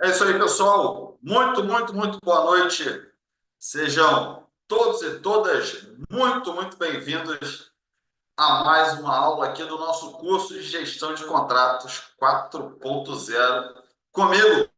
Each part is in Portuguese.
É isso aí, pessoal. Muito boa noite. Sejam todos e todas muito bem-vindos a mais uma aula aqui do nosso curso de Gestão de Contratos 4.0. Comigo,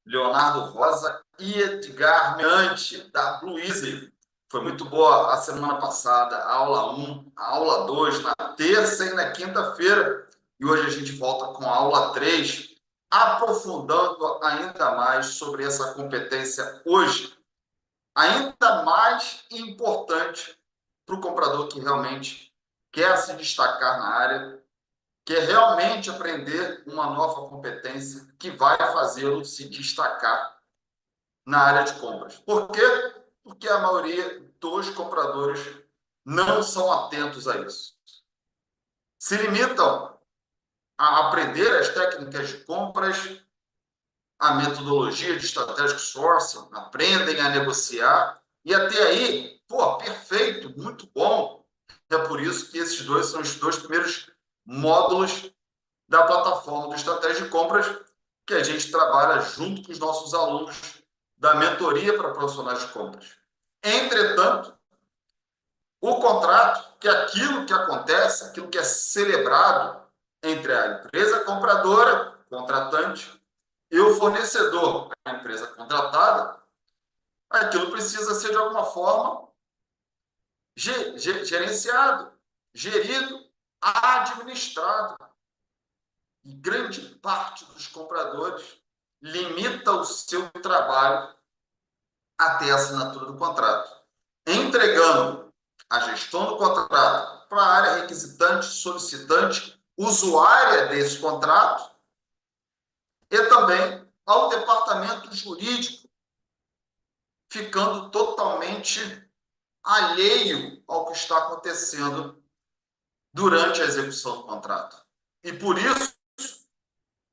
Leonardo Rosa e Edgar Meante, da Blue Easy. Foi muito boa a semana passada, a aula 1, a aula 2, na terça e na quinta-feira. E hoje a gente volta com a aula 3, aprofundando ainda mais sobre essa competência hoje, ainda mais importante para o comprador que realmente quer se destacar na área, quer realmente aprender uma nova competência que vai fazê-lo se destacar na área de compras. Por quê? Porque a maioria dos compradores não são atentos a isso. Se limitam a aprender as técnicas de compras, a metodologia de strategic sourcing, aprendem a negociar, e até aí, pô, perfeito, muito bom. É por isso que esses dois são os dois primeiros módulos da plataforma do Estratégia de Compras que a gente trabalha junto com os nossos alunos da mentoria para profissionais de compras. Entretanto, o contrato, que é aquilo que acontece, aquilo que é celebrado entre a empresa compradora, contratante, e o fornecedor, a empresa contratada, aquilo precisa ser de alguma forma gerenciado, gerido, administrado. E grande parte dos compradores limita o seu trabalho até a assinatura do contrato, entregando a gestão do contrato para a área requisitante, solicitante, usuária desse contrato e também ao departamento jurídico, ficando totalmente alheio ao que está acontecendo durante a execução do contrato. E por isso,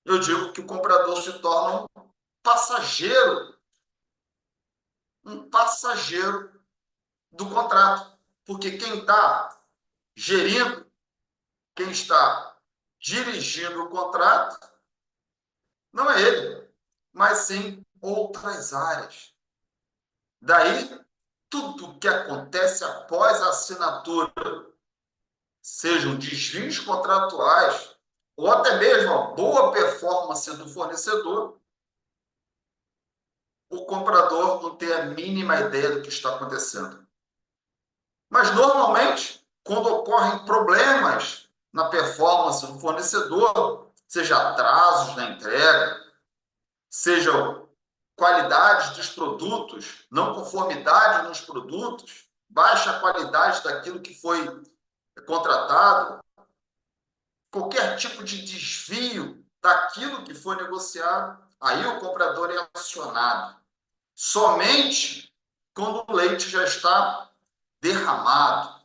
eu digo que o comprador se torna um passageiro do contrato. Porque quem está gerindo, quem está dirigindo o contrato, não é ele, mas sim outras áreas. Daí, tudo que acontece após a assinatura, sejam desvios contratuais ou até mesmo a boa performance do fornecedor, o comprador não tem a mínima ideia do que está acontecendo. Mas, normalmente, quando ocorrem problemas na performance do fornecedor, seja atrasos na entrega, sejam qualidades dos produtos, não conformidade nos produtos, baixa qualidade daquilo que foi contratado, qualquer tipo de desvio daquilo que foi negociado, aí o comprador é acionado. Somente quando o leite já está derramado.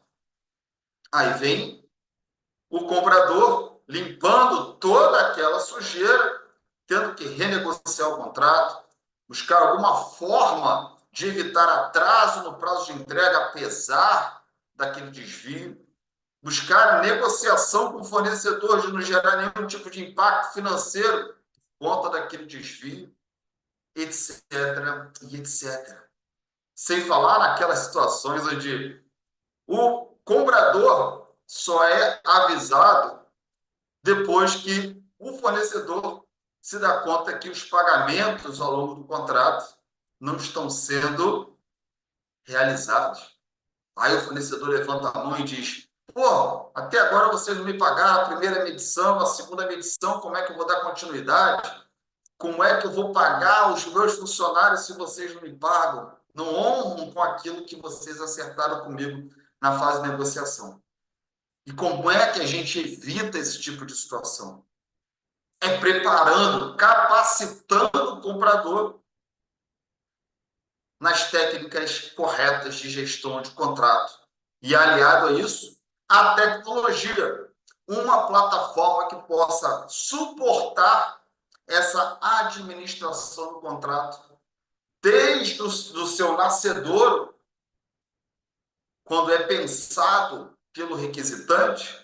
Aí vem o comprador limpando toda aquela sujeira, tendo que renegociar o contrato, buscar alguma forma de evitar atraso no prazo de entrega, apesar daquele desvio, buscar negociação com o fornecedor de não gerar nenhum tipo de impacto financeiro por conta daquele desvio, etc, e etc. Sem falar naquelas situações onde o comprador só é avisado depois que o fornecedor se dá conta que os pagamentos ao longo do contrato não estão sendo realizados. Aí o fornecedor levanta a mão e diz: pô, até agora vocês não me pagaram a primeira medição, a segunda medição, como é que eu vou dar continuidade? Como é que eu vou pagar os meus funcionários se vocês não me pagam? Não honram com aquilo que vocês acertaram comigo na fase de negociação. E como é que a gente evita esse tipo de situação? É preparando, capacitando o comprador nas técnicas corretas de gestão de contrato. E aliado a isso, a tecnologia, uma plataforma que possa suportar essa administração do contrato desde o seu nascedouro, quando é pensado pelo requisitante,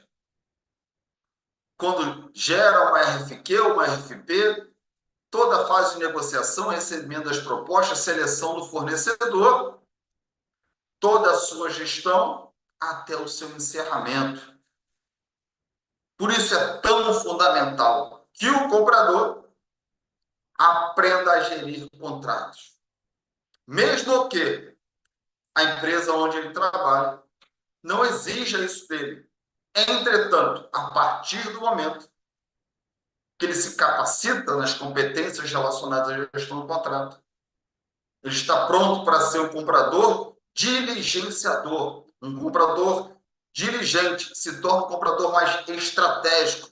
quando gera uma RFQ, uma RFP, toda a fase de negociação, recebimento das propostas, seleção do fornecedor, toda a sua gestão até o seu encerramento. Por isso é tão fundamental que o comprador aprenda a gerir contratos. Mesmo que a empresa onde ele trabalha não exija isso dele. Entretanto, a partir do momento que ele se capacita nas competências relacionadas à gestão do contrato, ele está pronto para ser um comprador diligenciador, um comprador diligente, se torna um comprador mais estratégico,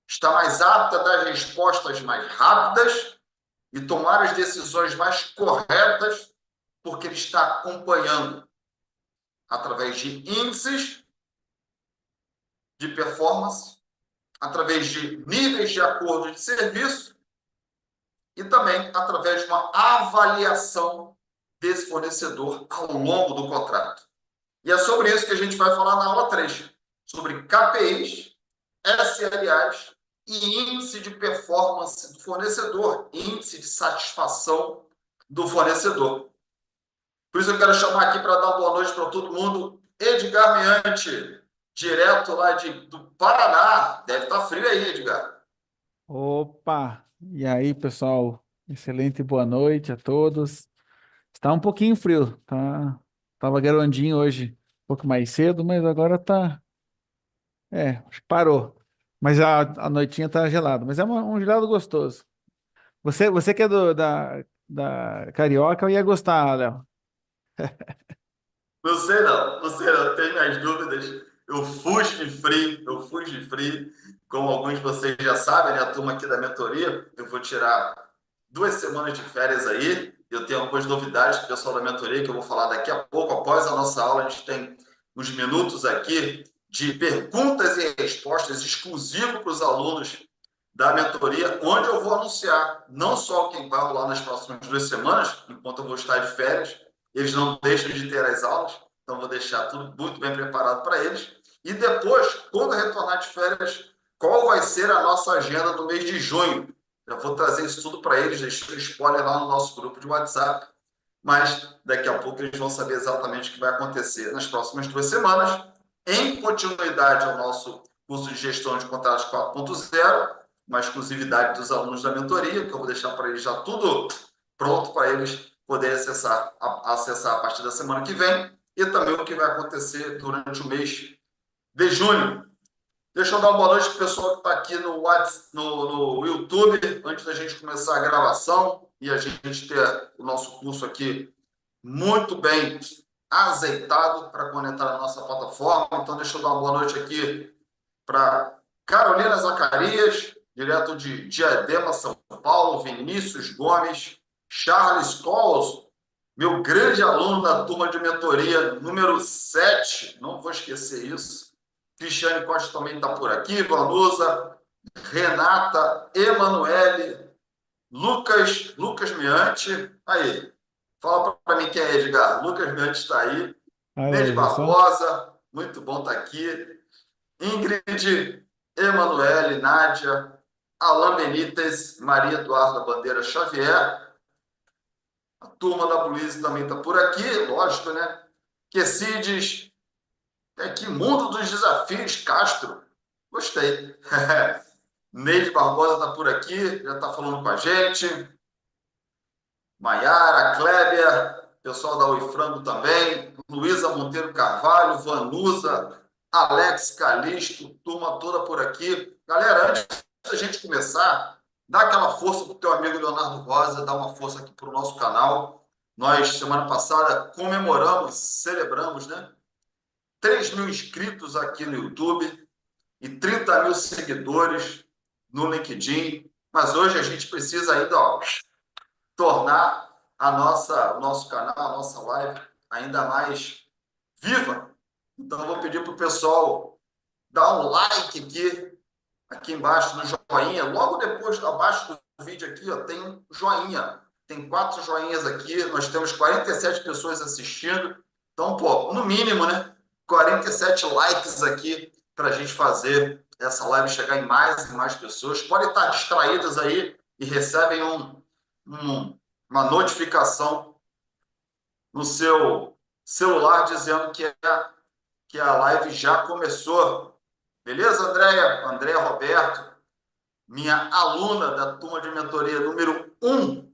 está mais apto a dar respostas mais rápidas e tomar as decisões mais corretas, porque ele está acompanhando através de índices de performance, através de níveis de acordo de serviço e também através de uma avaliação desse fornecedor ao longo do contrato. E é sobre isso que a gente vai falar na aula 3, sobre KPIs, SLAs e índice de performance do fornecedor, índice de satisfação do fornecedor. Por isso eu quero chamar aqui para dar boa noite para todo mundo, Edgar Miante, direto lá do Paraná. Deve estar frio aí, Edgar. Opa! E aí, pessoal? Excelente boa noite a todos. Está um pouquinho frio, tá? Tava garoandinho hoje, um pouco mais cedo, mas agora tá. Acho que parou. Mas a noitinha tá gelada, mas é um gelado gostoso. Você que é da Carioca, eu ia gostar, Léo. Não sei não, tenho minhas dúvidas. Eu fujo de frio. Como alguns de vocês já sabem, né, a turma aqui da mentoria, eu vou tirar 2 semanas de férias aí. Eu tenho algumas novidades para o pessoal da mentoria que eu vou falar daqui a pouco. Após a nossa aula, a gente tem uns minutos aqui de perguntas e respostas exclusivo para os alunos da mentoria, onde eu vou anunciar não só quem vai rolar nas próximas 2 semanas, enquanto eu vou estar de férias, eles não deixam de ter as aulas, então vou deixar tudo muito bem preparado para eles. E depois, quando retornar de férias, qual vai ser a nossa agenda do mês de junho? Eu vou trazer isso tudo para eles, deixar spoiler lá no nosso grupo de WhatsApp, mas daqui a pouco eles vão saber exatamente o que vai acontecer nas próximas 2 semanas, em continuidade ao nosso curso de gestão de contratos 4.0, uma exclusividade dos alunos da mentoria, que eu vou deixar para eles já tudo pronto para eles poderem acessar a partir da semana que vem, e também o que vai acontecer durante o mês de junho. Deixa eu dar uma boa noite para o pessoal que está aqui no YouTube, antes da gente começar a gravação e a gente ter o nosso curso aqui muito bem azeitado para conectar na nossa plataforma. Então, deixa eu dar uma boa noite aqui para Carolina Zacarias, direto de Diadema, São Paulo, Vinícius Gomes, Charles Coles, meu grande aluno da turma de mentoria número 7, não vou esquecer isso. Cristiane Costa também está por aqui, Vanusa, Renata, Emanuele, Lucas Miante. Aí, fala para mim quem é Edgar. Lucas Miante está aí. Olha Neide aí, viu só? Barbosa, muito bom estar aqui. Ingrid, Emanuele, Nádia, Alain Benítez, Maria Eduarda Bandeira Xavier. A turma da Luiz também está por aqui, lógico, né? Quecides, que mundo dos desafios, Castro. Gostei. Neide Barbosa está por aqui, já está falando com a gente. Maiara, Clébia, pessoal da Oi Frango também. Luísa Monteiro Carvalho, Vanusa, Alex Calixto, turma toda por aqui. Galera, antes da gente começar, dá aquela força para o teu amigo Leonardo Rosa, dá uma força aqui para o nosso canal. Nós, semana passada, celebramos, né? 3.000 inscritos aqui no YouTube e 30 mil seguidores no LinkedIn. Mas hoje a gente precisa ainda, tornar o nosso canal, a nossa live ainda mais viva. Então, eu vou pedir para o pessoal dar um like aqui embaixo no joinha. Logo depois, abaixo do vídeo aqui, tem um joinha. Tem 4 joinhas aqui. Nós temos 47 pessoas assistindo. Então, pô, no mínimo, né? 47 likes aqui para a gente fazer essa live chegar em mais e mais pessoas. Podem estar distraídas aí e recebem uma notificação no seu celular dizendo que a live já começou. Beleza, Andréia? Andréia Roberto, minha aluna da turma de mentoria número 1,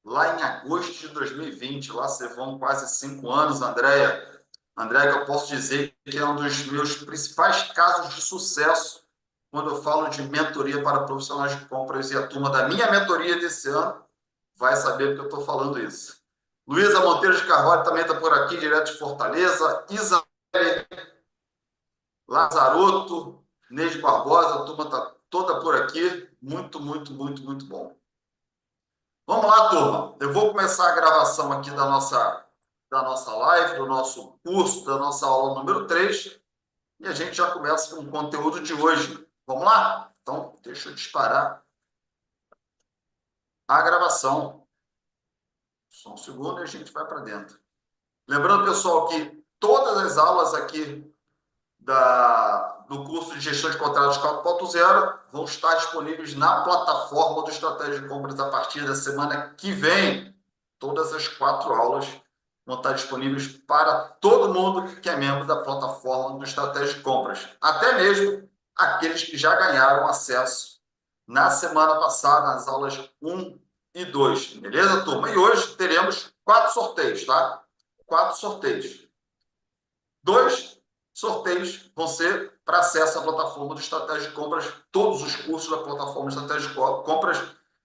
lá em agosto de 2020. Lá se vão quase 5 anos, Andréia. Andréia, que eu posso dizer que é um dos meus principais casos de sucesso quando eu falo de mentoria para profissionais de compras, e a turma da minha mentoria desse ano vai saber que eu estou falando isso. Luísa Monteiro de Carvalho também está por aqui, direto de Fortaleza. Isa Lazarotto, Neide Barbosa, a turma está toda por aqui. Muito, muito, muito, muito bom. Vamos lá, turma. Eu vou começar a gravação aqui da nossa live, do nosso curso, da nossa aula número 3, e a gente já começa com o conteúdo de hoje. Vamos lá? Então, deixa eu disparar a gravação. Só um segundo e a gente vai para dentro. Lembrando, pessoal, que todas as aulas aqui do curso de gestão de contratos 4.0 vão estar disponíveis na plataforma do Estratégia de Compras a partir da semana que vem. Todas as 4 aulas vão estar disponíveis para todo mundo que é membro da plataforma do Estratégia de Compras, até mesmo aqueles que já ganharam acesso na semana passada nas aulas 1 e 2. Beleza, turma? E hoje teremos 4 sorteios, tá? 4 sorteios. 2 sorteios vão ser para acesso à plataforma do Estratégia de Compras, todos os cursos da plataforma de Estratégia de Compras,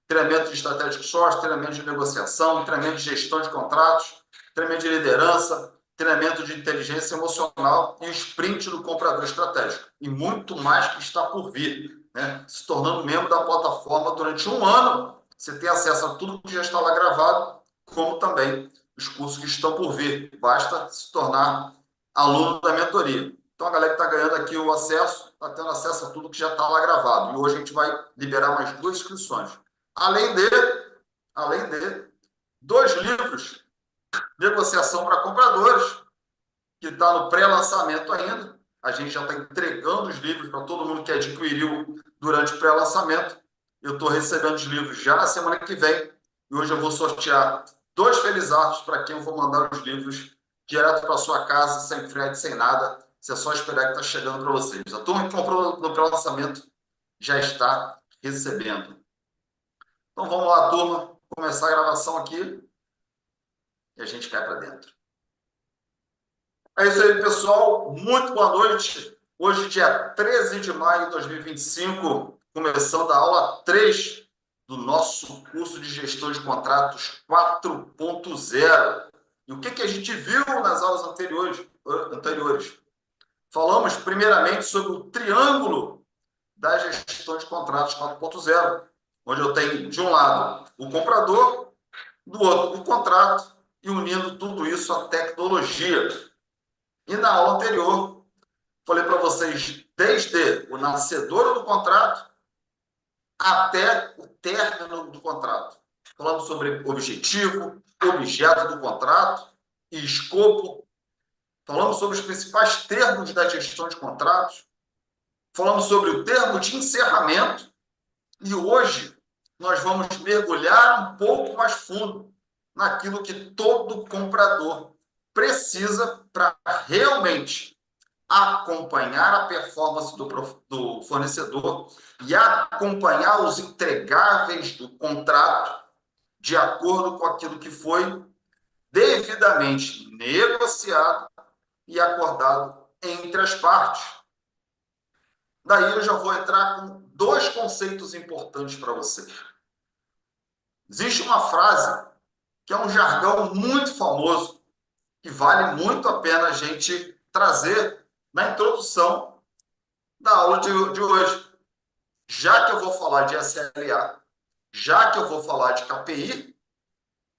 treinamento de estratégia de sourcing, treinamento de negociação, treinamento de gestão de contratos, treinamento de liderança, treinamento de inteligência emocional e sprint do comprador estratégico. E muito mais que está por vir, né? Se tornando membro da plataforma durante um ano, você tem acesso a tudo que já está lá gravado, como também os cursos que estão por vir. Basta se tornar aluno da mentoria. Então, a galera que está ganhando aqui o acesso, está tendo acesso a tudo que já está lá gravado. E hoje a gente vai liberar mais 2 inscrições. Além de 2 livros, Negociação para Compradores, que está no pré-lançamento ainda. A gente já está entregando os livros para todo mundo que adquiriu durante o pré-lançamento. Eu estou recebendo os livros já na semana que vem. E hoje eu vou sortear 2 felizardos para quem eu vou mandar os livros direto para sua casa, sem frete, sem nada. Você é só esperar que está chegando para vocês. A turma que comprou no pré-lançamento já está recebendo. Então vamos lá, turma. Começar a gravação aqui e a gente cai para dentro. É isso aí, pessoal. Muito boa noite. Hoje, dia 13 de maio de 2025, começando a aula 3 do nosso curso de gestão de contratos 4.0. E o que a gente viu nas aulas anteriores? Falamos primeiramente sobre o triângulo da gestão de contratos 4.0, onde eu tenho, de um lado, o comprador, do outro, o contrato, e unindo tudo isso à tecnologia. E na aula anterior, falei para vocês desde o nascedouro do contrato até o término do contrato. Falamos sobre objetivo, objeto do contrato e escopo. Falamos sobre os principais termos da gestão de contratos. Falamos sobre o termo de encerramento. E hoje nós vamos mergulhar um pouco mais fundo naquilo que todo comprador precisa para realmente acompanhar a performance do fornecedor e acompanhar os entregáveis do contrato de acordo com aquilo que foi devidamente negociado e acordado entre as partes. Daí eu já vou entrar com 2 conceitos importantes para vocês. Existe uma frase que é um jargão muito famoso, que vale muito a pena a gente trazer na introdução da aula de hoje. Já que eu vou falar de SLA, já que eu vou falar de KPI,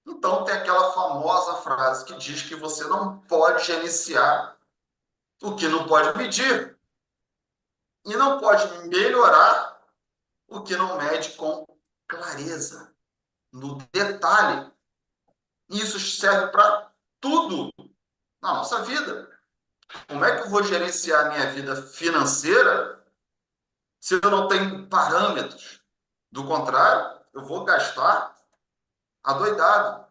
então tem aquela famosa frase que diz que você não pode gerenciar o que não pode medir e não pode melhorar o que não mede com clareza, no detalhe. Isso serve para tudo na nossa vida. Como é que eu vou gerenciar a minha vida financeira se eu não tenho parâmetros? Do contrário, eu vou gastar adoidado.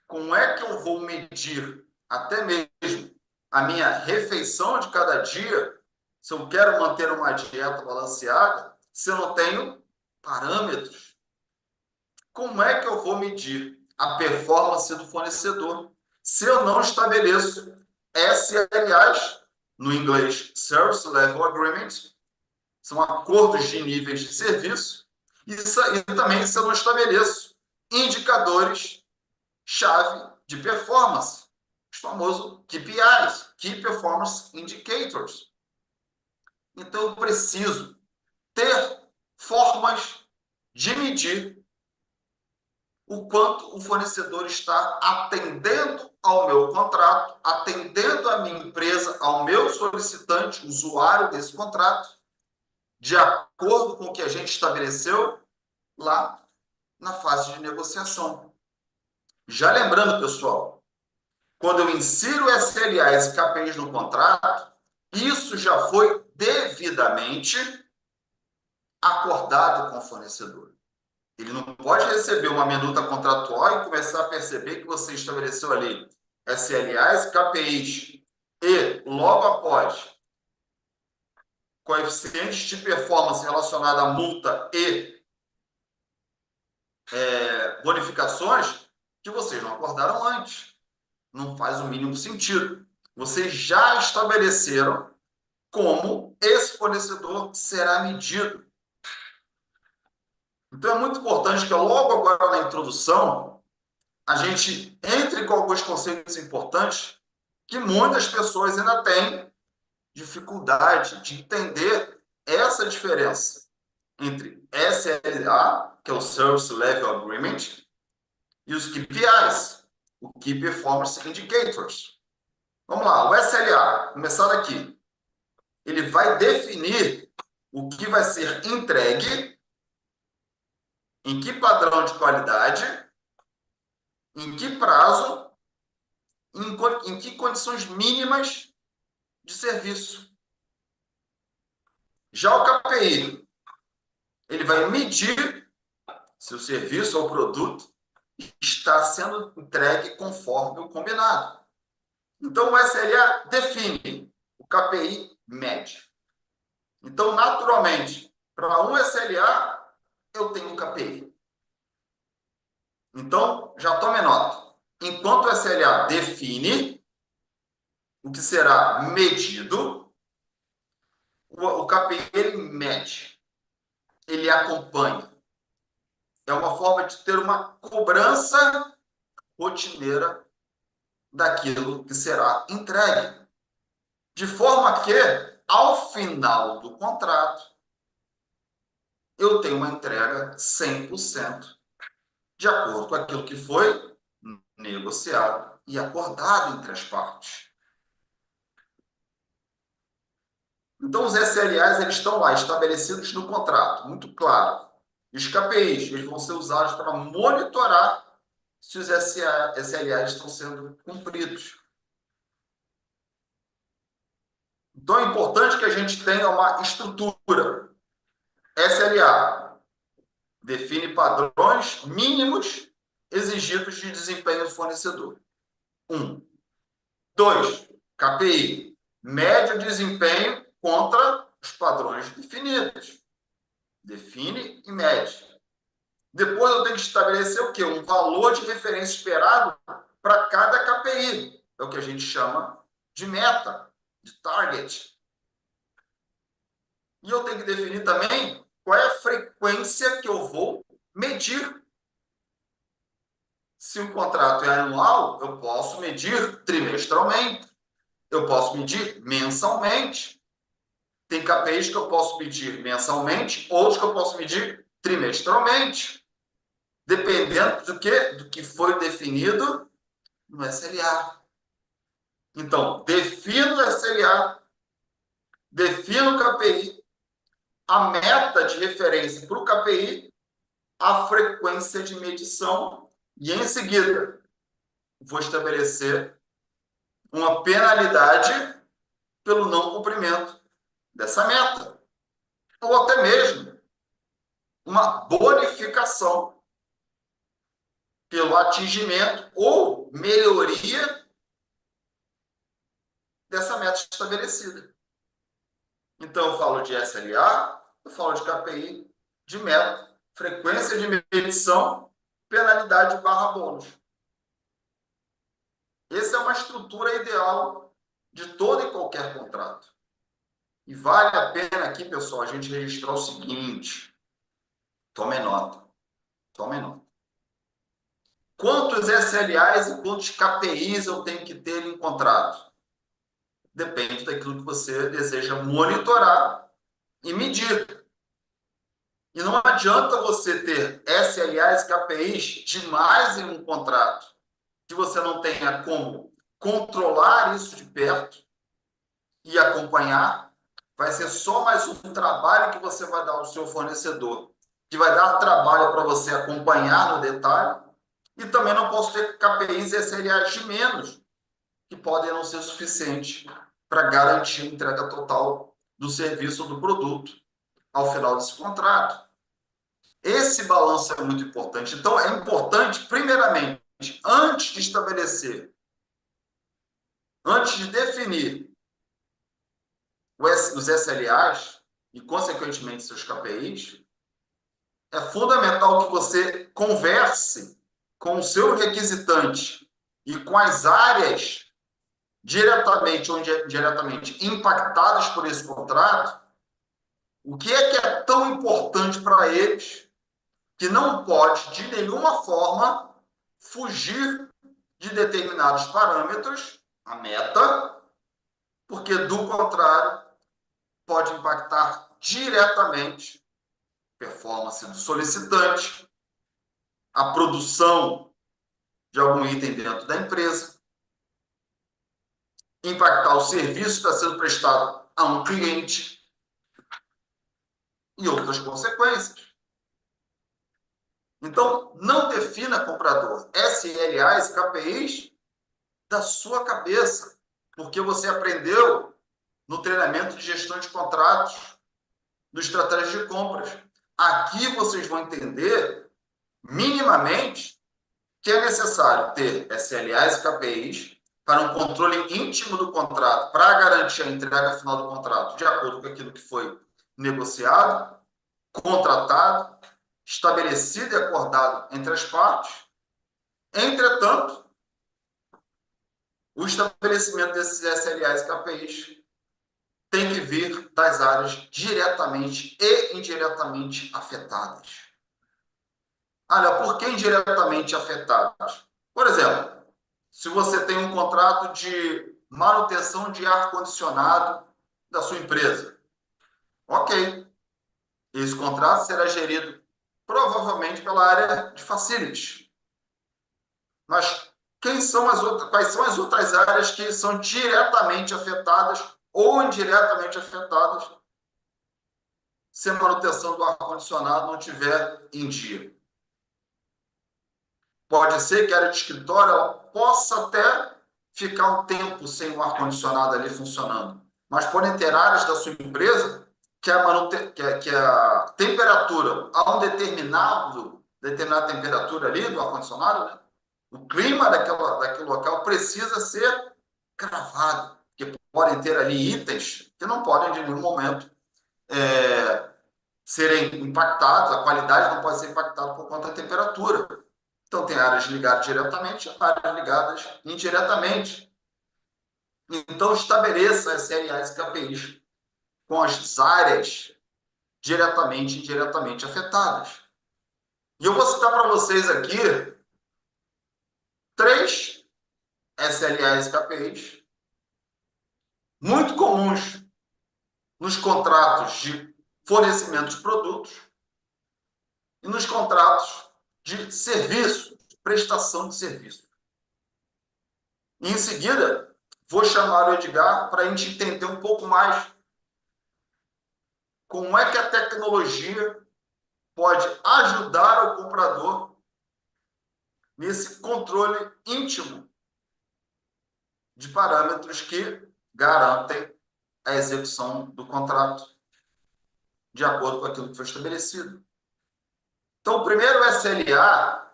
Como é que eu vou medir até mesmo a minha refeição de cada dia, se eu quero manter uma dieta balanceada, se eu não tenho parâmetros? Como é que eu vou medir a performance do fornecedor se eu não estabeleço SLAs, no inglês Service Level Agreement, são acordos de níveis de serviço, e também se eu não estabeleço indicadores chave de performance, os famosos KPIs, Key Performance Indicators. Então, eu preciso ter formas de medir o quanto o fornecedor está atendendo ao meu contrato, atendendo a minha empresa, ao meu solicitante, usuário desse contrato, de acordo com o que a gente estabeleceu lá na fase de negociação. Já lembrando, pessoal, quando eu insiro SLAs e KPIs no contrato, isso já foi devidamente acordado com o fornecedor. Ele não pode receber uma minuta contratual e começar a perceber que você estabeleceu ali SLAs, KPIs e, logo após, coeficientes de performance relacionados à multa e bonificações que vocês não acordaram antes. Não faz o mínimo sentido. Vocês já estabeleceram como esse fornecedor será medido. Então, é muito importante que logo agora na introdução, a gente entre com alguns conceitos importantes que muitas pessoas ainda têm dificuldade de entender essa diferença entre SLA, que é o Service Level Agreement, e os KPIs, o Key Performance Indicators. Vamos lá, o SLA, começar daqui. Ele vai definir o que vai ser entregue, em que padrão de qualidade, em que prazo, em que condições mínimas de serviço. Já o KPI, ele vai medir se o serviço ou produto está sendo entregue conforme o combinado. Então, o SLA define, o KPI mede. Então, naturalmente, para um SLA, eu tenho um KPI. Então, já tome nota. Enquanto o SLA define o que será medido, o KPI ele mede, ele acompanha. É uma forma de ter uma cobrança rotineira daquilo que será entregue. De forma que, ao final do contrato, eu tenho uma entrega 100% de acordo com aquilo que foi negociado e acordado entre as partes. Então, os SLAs eles estão lá, estabelecidos no contrato, muito claro. E os KPIs eles vão ser usados para monitorar se os SLAs estão sendo cumpridos. Então, é importante que a gente tenha uma estrutura. SLA define padrões mínimos exigidos de desempenho do fornecedor. 1. 2. KPI mede o desempenho contra os padrões definidos. Define e mede. Depois eu tenho que estabelecer o quê? Um valor de referência esperado para cada KPI. É o que a gente chama de meta, de target. E eu tenho que definir também qual é a frequência que eu vou medir. Se o contrato é anual, eu posso medir trimestralmente, eu posso medir mensalmente. Tem KPIs que eu posso medir mensalmente, outros que eu posso medir trimestralmente, dependendo do que foi definido no SLA. Então, defino o SLA, defino o KPI, a meta de referência para o KPI, a frequência de medição e, em seguida, vou estabelecer uma penalidade pelo não cumprimento dessa meta. Ou até mesmo uma bonificação pelo atingimento ou melhoria dessa meta estabelecida. Então, eu falo de SLA, eu falo de KPI, de meta, frequência de medição, penalidade barra bônus. Essa é uma estrutura ideal de todo e qualquer contrato. E vale a pena aqui, pessoal, a gente registrar o seguinte, tome nota, tome nota. Quantos SLAs e quantos KPIs eu tenho que ter em contrato? Depende daquilo que você deseja monitorar e medir. E não adianta você ter SLAs e KPIs demais em um contrato, que você não tenha como controlar isso de perto e acompanhar. Vai ser só mais um trabalho que você vai dar ao seu fornecedor, que vai dar trabalho para você acompanhar no detalhe. E também não posso ter KPIs e SLAs de menos, que podem não ser suficientes para garantir a entrega total do serviço ou do produto ao final desse contrato. Esse balanço é muito importante. Então, é importante, primeiramente, antes de estabelecer, antes de definir os SLAs e, consequentemente, seus KPIs, é fundamental que você converse com o seu requisitante e com as áreas diretamente ou indiretamente impactadas por esse contrato, o que é tão importante para eles que não pode, de nenhuma forma, fugir de determinados parâmetros, a meta, porque, do contrário, pode impactar diretamente a performance do solicitante, a produção de algum item dentro da empresa, impactar o serviço que está sendo prestado a um cliente e outras consequências. Então, não defina, comprador, SLAs e KPIs da sua cabeça, porque você aprendeu no treinamento de gestão de contratos, do estratégia de compras. Aqui vocês vão entender, minimamente, que é necessário ter SLAs e KPIs para um controle íntimo do contrato, para garantir a entrega final do contrato de acordo com aquilo que foi negociado, contratado, estabelecido e acordado entre as partes. Entretanto, o estabelecimento desses SLAs e KPIs tem que vir das áreas diretamente e indiretamente afetadas. Olha, por que indiretamente afetadas? Por exemplo, se você tem um contrato de manutenção de ar-condicionado da sua empresa, ok. Esse contrato será gerido provavelmente pela área de facilities. Mas quais são as outras áreas que são diretamente afetadas ou indiretamente afetadas se a manutenção do ar-condicionado não estiver em dia? Pode ser que a área de escritório ela possa até ficar um tempo sem o ar-condicionado ali funcionando, mas podem ter áreas da sua empresa que a temperatura, a um determinada temperatura ali do ar-condicionado, né? O clima daquele local precisa ser gravado, porque podem ter ali itens que não podem de nenhum momento serem impactados, a qualidade não pode ser impactada por conta da temperatura. Então, tem áreas ligadas diretamente, áreas ligadas indiretamente. Então, estabeleça as SLAs e KPIs com as áreas diretamente e indiretamente afetadas. E eu vou citar para vocês aqui 3 SLAs e KPIs muito comuns nos contratos de fornecimento de produtos e nos contratos de serviço, de prestação de serviço. E, em seguida, vou chamar o Edgar para a gente entender um pouco mais como é que a tecnologia pode ajudar o comprador nesse controle íntimo de parâmetros que garantem a execução do contrato de acordo com aquilo que foi estabelecido. Então, o primeiro SLA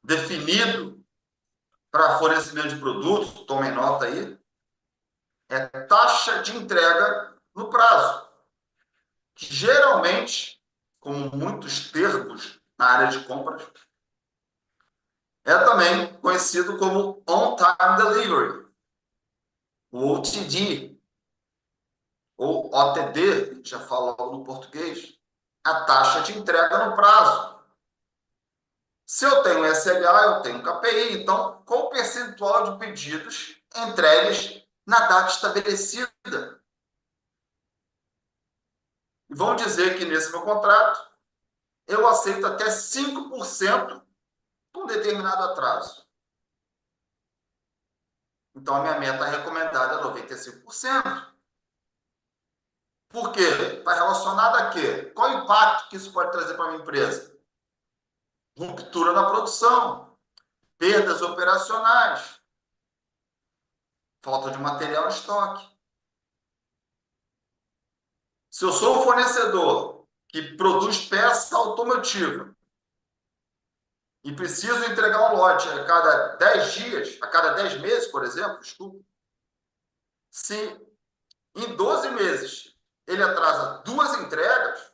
definido para fornecimento de produtos, tomem nota aí, é taxa de entrega no prazo, que geralmente, como muitos termos na área de compras, é também conhecido como On-Time Delivery, o OTD, ou OTD, já falou no português, a taxa de entrega no prazo. Se eu tenho SLA, eu tenho KPI, então qual o percentual de pedidos entregues na data estabelecida? E vamos dizer que nesse meu contrato eu aceito até 5% com determinado atraso. Então a minha meta recomendada é 95%. Por quê? Está relacionado a quê? Qual o impacto que isso pode trazer para a minha empresa? Ruptura na produção, perdas operacionais, falta de material em estoque. Se eu sou um fornecedor que produz peça automotiva e preciso entregar um lote a cada 10 dias, a cada 10 meses, por exemplo, desculpa, se em 12 meses ele atrasa duas entregas,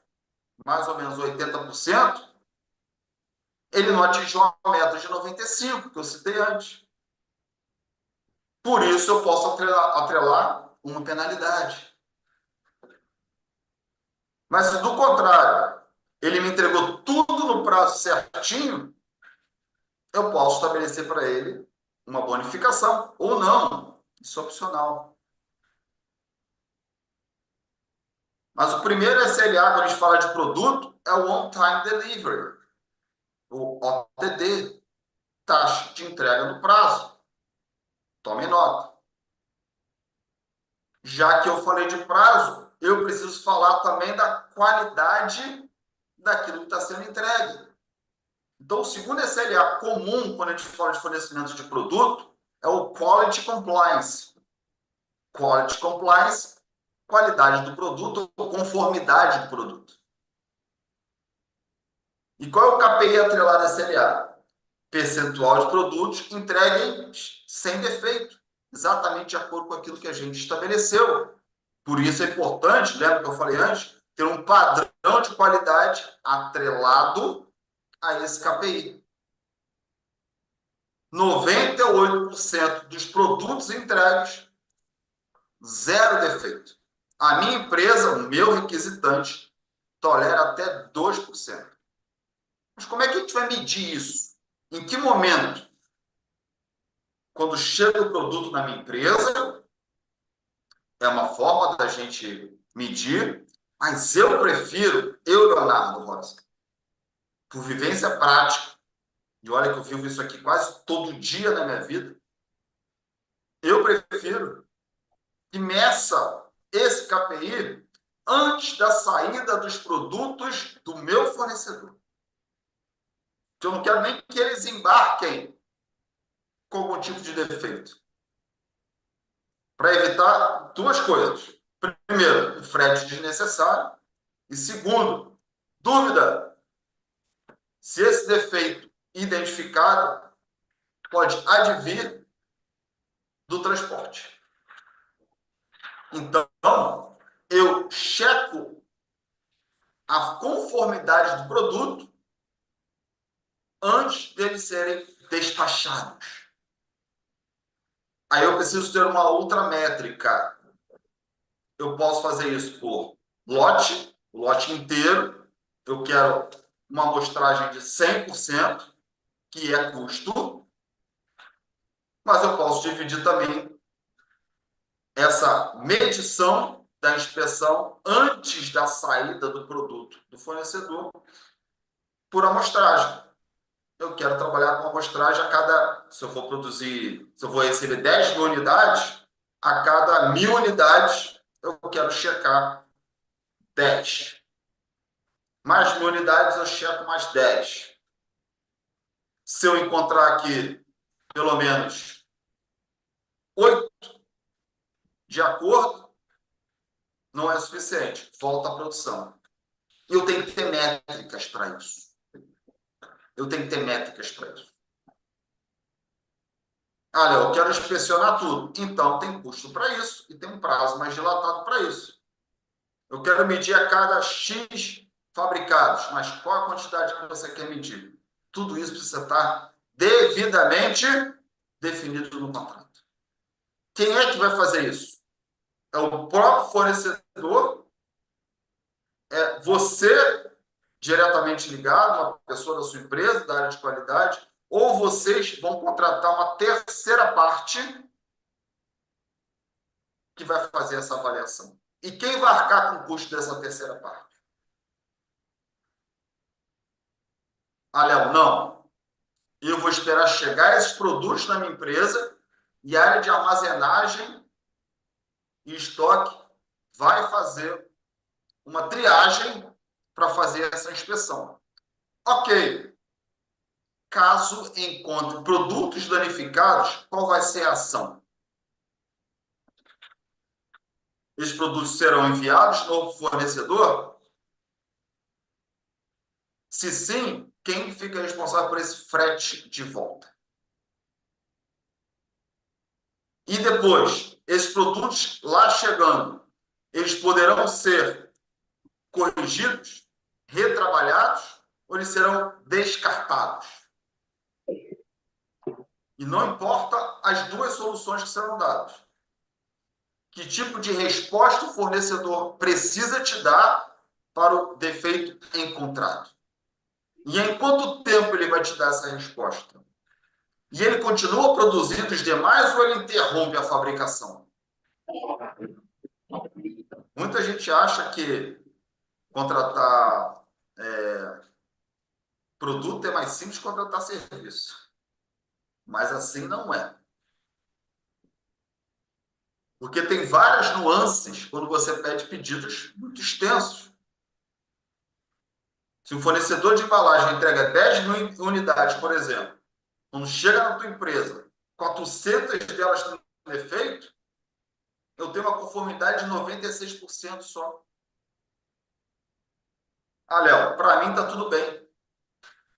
mais ou menos 80%, ele não atingiu a meta de 95%, que eu citei antes. Por isso, eu posso atrelar uma penalidade. Mas se do contrário, ele me entregou tudo no prazo certinho, eu posso estabelecer para ele uma bonificação ou não. Isso é opcional. Mas o primeiro SLA, quando a gente fala de produto, é o On-Time Delivery, o OTD, taxa de entrega no prazo. Tome nota. Já que eu falei de prazo, eu preciso falar também da qualidade daquilo que está sendo entregue. Então, o segundo SLA comum, quando a gente fala de fornecimento de produto, é o Quality Compliance. Quality Compliance, qualidade do produto ou conformidade do produto. E qual é o KPI atrelado a SLA? Percentual de produtos entregues sem defeito, exatamente de acordo com aquilo que a gente estabeleceu. Por isso é importante, lembra que eu falei antes, ter um padrão de qualidade atrelado a esse KPI. 98% dos produtos entregues, zero defeito. A minha empresa, o meu requisitante, tolera até 2%. Mas como é que a gente vai medir isso? Em que momento? Quando chega o produto na minha empresa, é uma forma da gente medir, mas eu prefiro, Leonardo Rosa, por vivência prática, e olha que eu vivo isso aqui quase todo dia na minha vida, eu prefiro que meça esse KPI antes da saída dos produtos do meu fornecedor. Eu não quero nem que eles embarquem com algum tipo de defeito. Para evitar duas coisas. Primeiro, o frete desnecessário. E segundo, dúvida se esse defeito identificado pode advir do transporte. Então, eu checo a conformidade do produto antes deles serem despachados. Aí eu preciso ter uma outra métrica. Eu posso fazer isso por lote, o lote inteiro. Eu quero uma amostragem de 100%, que é custo, mas eu posso dividir também essa medição da inspeção antes da saída do produto do fornecedor por amostragem. Eu quero trabalhar com amostragem a cada, se eu for produzir, se eu vou receber 10 mil unidades, a cada 1.000 unidades eu quero checar 10. Mais 1.000 unidades eu checo mais 10. Se eu encontrar aqui pelo menos 8 de acordo, não é suficiente, volta à produção. E eu tenho que ter métricas para isso. Eu tenho que ter métricas para isso. Ah, Léo, eu quero inspecionar tudo. Então, tem custo para isso e tem um prazo mais dilatado para isso. Eu quero medir a cada X fabricados, mas qual a quantidade que você quer medir? Tudo isso precisa estar devidamente definido no contrato. Quem é que vai fazer isso? É o próprio fornecedor? É você diretamente ligado, uma pessoa da sua empresa, da área de qualidade, ou vocês vão contratar uma terceira parte que vai fazer essa avaliação? E quem vai arcar com o custo dessa terceira parte? Ah, Léo, não. Eu vou esperar chegar esses produtos na minha empresa e a área de armazenagem e estoque vai fazer uma triagem para fazer essa inspeção. Ok. Caso encontre produtos danificados, qual vai ser a ação? Esses produtos serão enviados para o fornecedor? Se sim, quem fica responsável por esse frete de volta? E depois, esses produtos lá chegando, eles poderão ser corrigidos, retrabalhados, ou eles serão descartados? E não importa as duas soluções que serão dadas. Que tipo de resposta o fornecedor precisa te dar para o defeito encontrado? E em quanto tempo ele vai te dar essa resposta? E ele continua produzindo os demais ou ele interrompe a fabricação? Muita gente acha que contratar produto é mais simples que contratar serviço. Mas assim não é. Porque tem várias nuances quando você pede pedidos muito extensos. Se o fornecedor de embalagem entrega 10.000 unidades, por exemplo, quando chega na tua empresa, 400 delas têm defeito, eu tenho uma conformidade de 96% só. Ah, Léo, para mim está tudo bem.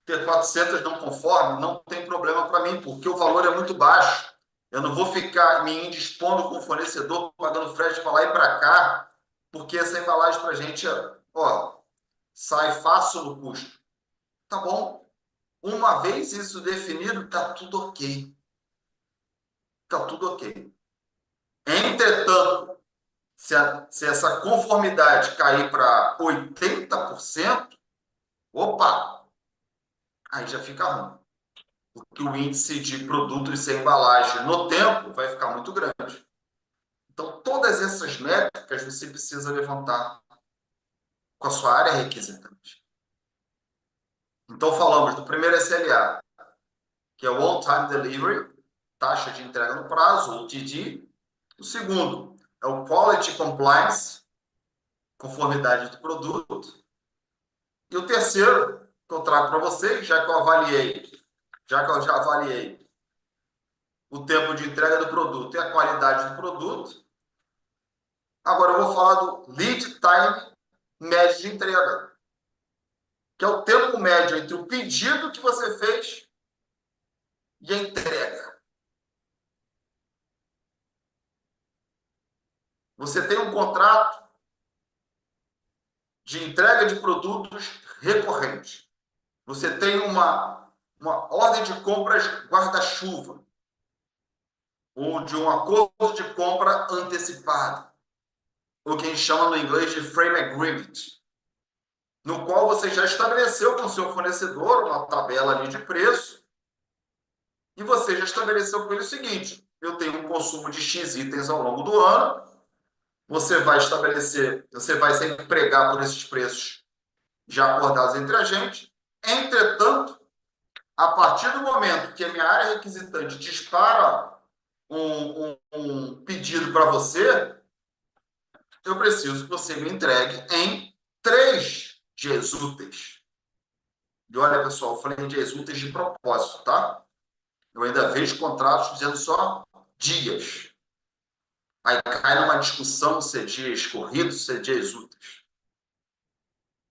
Ter 400 não conforme não tem problema para mim, porque o valor é muito baixo. Eu não vou ficar me indispondo com o fornecedor, pagando frete para lá e para cá, porque essa embalagem para a gente, ó, sai fácil no custo. Tá bom. Uma vez isso definido, está tudo ok. Está tudo ok. Entretanto, se essa conformidade cair para 80%, opa, aí já fica ruim. Porque o índice de produtos sem embalagem no tempo vai ficar muito grande. Então, todas essas métricas você precisa levantar com a sua área requisitante. Então, falamos do primeiro SLA, que é o On-Time Delivery, taxa de entrega no prazo, ou TD. O segundo é o Quality Compliance, conformidade do produto. E o terceiro, que eu trago para vocês, já que eu já avaliei o tempo de entrega do produto e a qualidade do produto, agora eu vou falar do lead time médio de entrega, que é o tempo médio entre o pedido que você fez e a entrega. Você tem um contrato de entrega de produtos recorrente. Você tem uma ordem de compras guarda-chuva, ou de um acordo de compra antecipado, o que a gente chama no inglês de frame agreement, no qual você já estabeleceu com o seu fornecedor uma tabela ali de preço e você já estabeleceu com ele o seguinte: eu tenho um consumo de X itens ao longo do ano, você vai estabelecer, você vai sempre pregar por esses preços já acordados entre a gente. Entretanto, a partir do momento que a minha área requisitante dispara um pedido para você, eu preciso que você me entregue em 3 dias úteis. E olha, pessoal, eu falei em dias úteis de propósito, tá? Eu ainda vejo contratos dizendo só dias. Aí cai numa discussão se é dias corridos, se é dias úteis.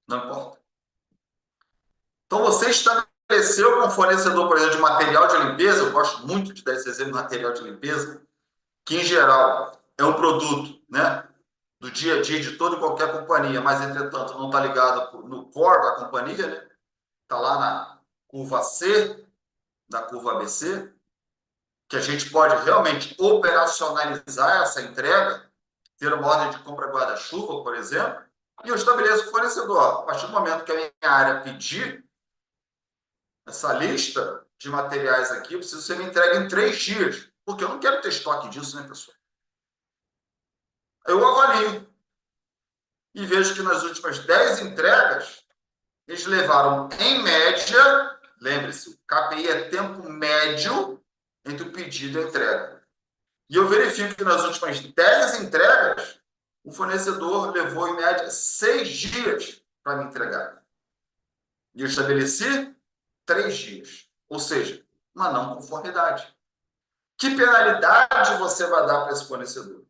Não importa. Então, você estabeleceu com o fornecedor, por exemplo, de material de limpeza, eu gosto muito de dar esse exemplo de material de limpeza, que em geral é um produto, né, do dia a dia de toda e qualquer companhia, mas entretanto não está ligado no core da companhia, né? Está lá na curva C, da curva ABC, que a gente pode realmente operacionalizar essa entrega, ter uma ordem de compra guarda-chuva, por exemplo, e eu estabeleço com o fornecedor. A partir do momento que a minha área pedir essa lista de materiais aqui, eu preciso ser me entregue em 3 dias, porque eu não quero ter estoque disso, né, pessoal? Eu avalio e vejo que nas últimas 10 entregas, eles levaram, em média, lembre-se, o KPI é tempo médio entre o pedido e a entrega. E eu verifico que nas últimas 10 entregas, o fornecedor levou, em média, 6 dias para me entregar. E eu estabeleci 3 dias. Ou seja, uma não conformidade. Que penalidade você vai dar para esse fornecedor?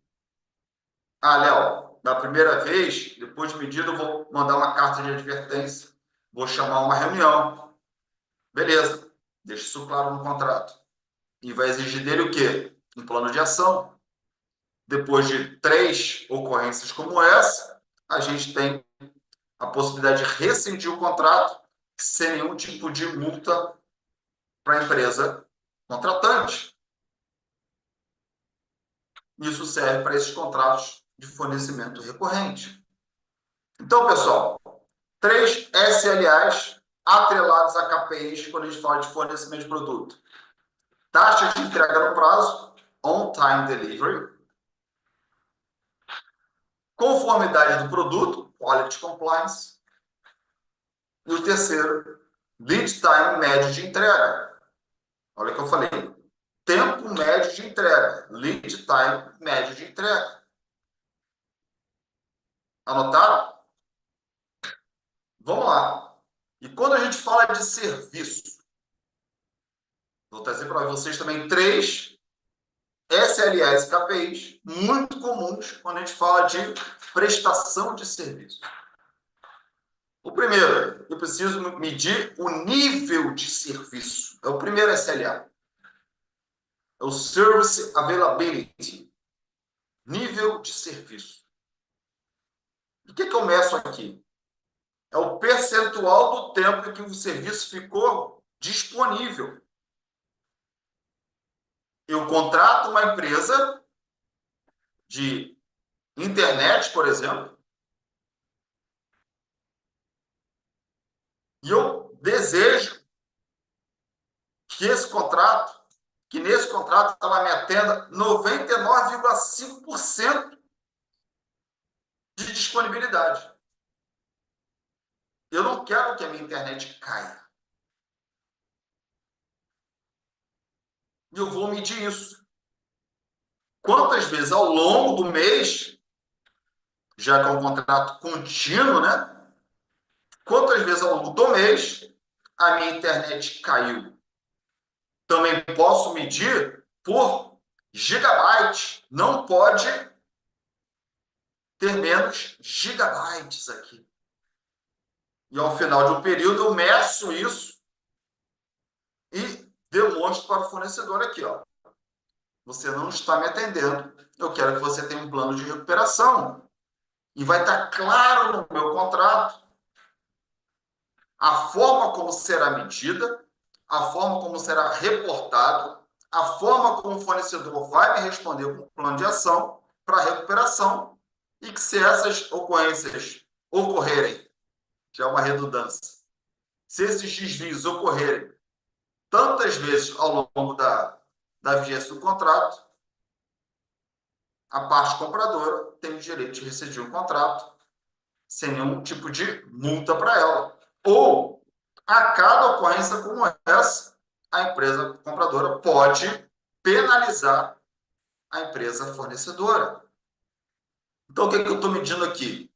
Ah, Léo, da primeira vez, depois de medida, eu vou mandar uma carta de advertência. Vou chamar uma reunião. Beleza, deixa isso claro no contrato. E vai exigir dele o quê? Um plano de ação. Depois de 3 ocorrências como essa, a gente tem a possibilidade de rescindir o contrato sem nenhum tipo de multa para a empresa contratante. Isso serve para esses contratos de fornecimento recorrente. Então, pessoal, 3 SLAs atrelados a KPIs quando a gente fala de fornecimento de produto. Taxa de entrega no prazo, on-time delivery. Conformidade do produto, quality compliance. E o terceiro, lead time médio de entrega. Olha o que eu falei. Tempo médio de entrega. Lead time médio de entrega. Anotaram? Vamos lá. E quando a gente fala de serviço, vou trazer para vocês também 3 SLAs e KPIs muito comuns quando a gente fala de prestação de serviço. O primeiro, eu preciso medir o nível de serviço. É o primeiro SLA. É o Service Availability. Nível de serviço. O que eu meço aqui? É o percentual do tempo em que o serviço ficou disponível. Eu contrato uma empresa de internet, por exemplo, e eu desejo que nesse contrato ela me atenda 99,5% de disponibilidade. Eu não quero que a minha internet caia. E eu vou medir isso. Quantas vezes ao longo do mês, já que é um contrato contínuo, né? Quantas vezes ao longo do mês a minha internet caiu? Também posso medir por gigabyte. Não pode ter menos gigabytes aqui. E ao final de um período eu meço isso e demonstro para o fornecedor aqui, ó. Você não está me atendendo. Eu quero que você tenha um plano de recuperação. E vai estar claro no meu contrato a forma como será medida, a forma como será reportado, a forma como o fornecedor vai me responder com o plano de ação para recuperação e que se essas ocorrências ocorrerem, que é uma redundância, se esses desvios ocorrerem tantas vezes ao longo da vigência do contrato, a parte compradora tem o direito de rescindir um contrato sem nenhum tipo de multa para ela. Ou, a cada ocorrência como essa, a empresa compradora pode penalizar a empresa fornecedora. Então, o que eu estou medindo aqui?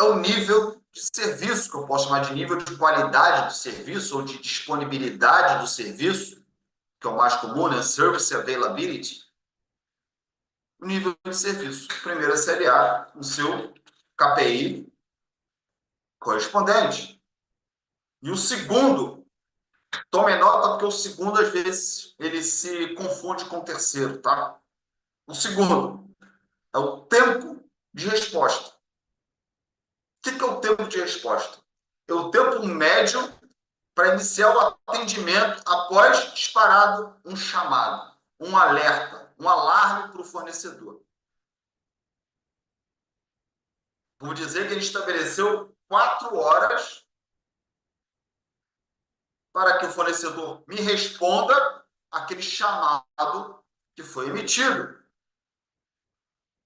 É o nível de serviço, que eu posso chamar de nível de qualidade do serviço ou de disponibilidade do serviço, que é o mais comum, né? Service Availability. O nível de serviço. Primeiro, a SLA, o seu KPI correspondente. E o segundo Tome nota, porque o segundo, às vezes, ele se confunde com o terceiro, tá? O segundo é o tempo de resposta. O que é o tempo de resposta? É o tempo médio para iniciar o atendimento após disparado um chamado, um alerta, um alarme para o fornecedor. Vou dizer que ele estabeleceu 4 horas para que o fornecedor me responda aquele chamado que foi emitido.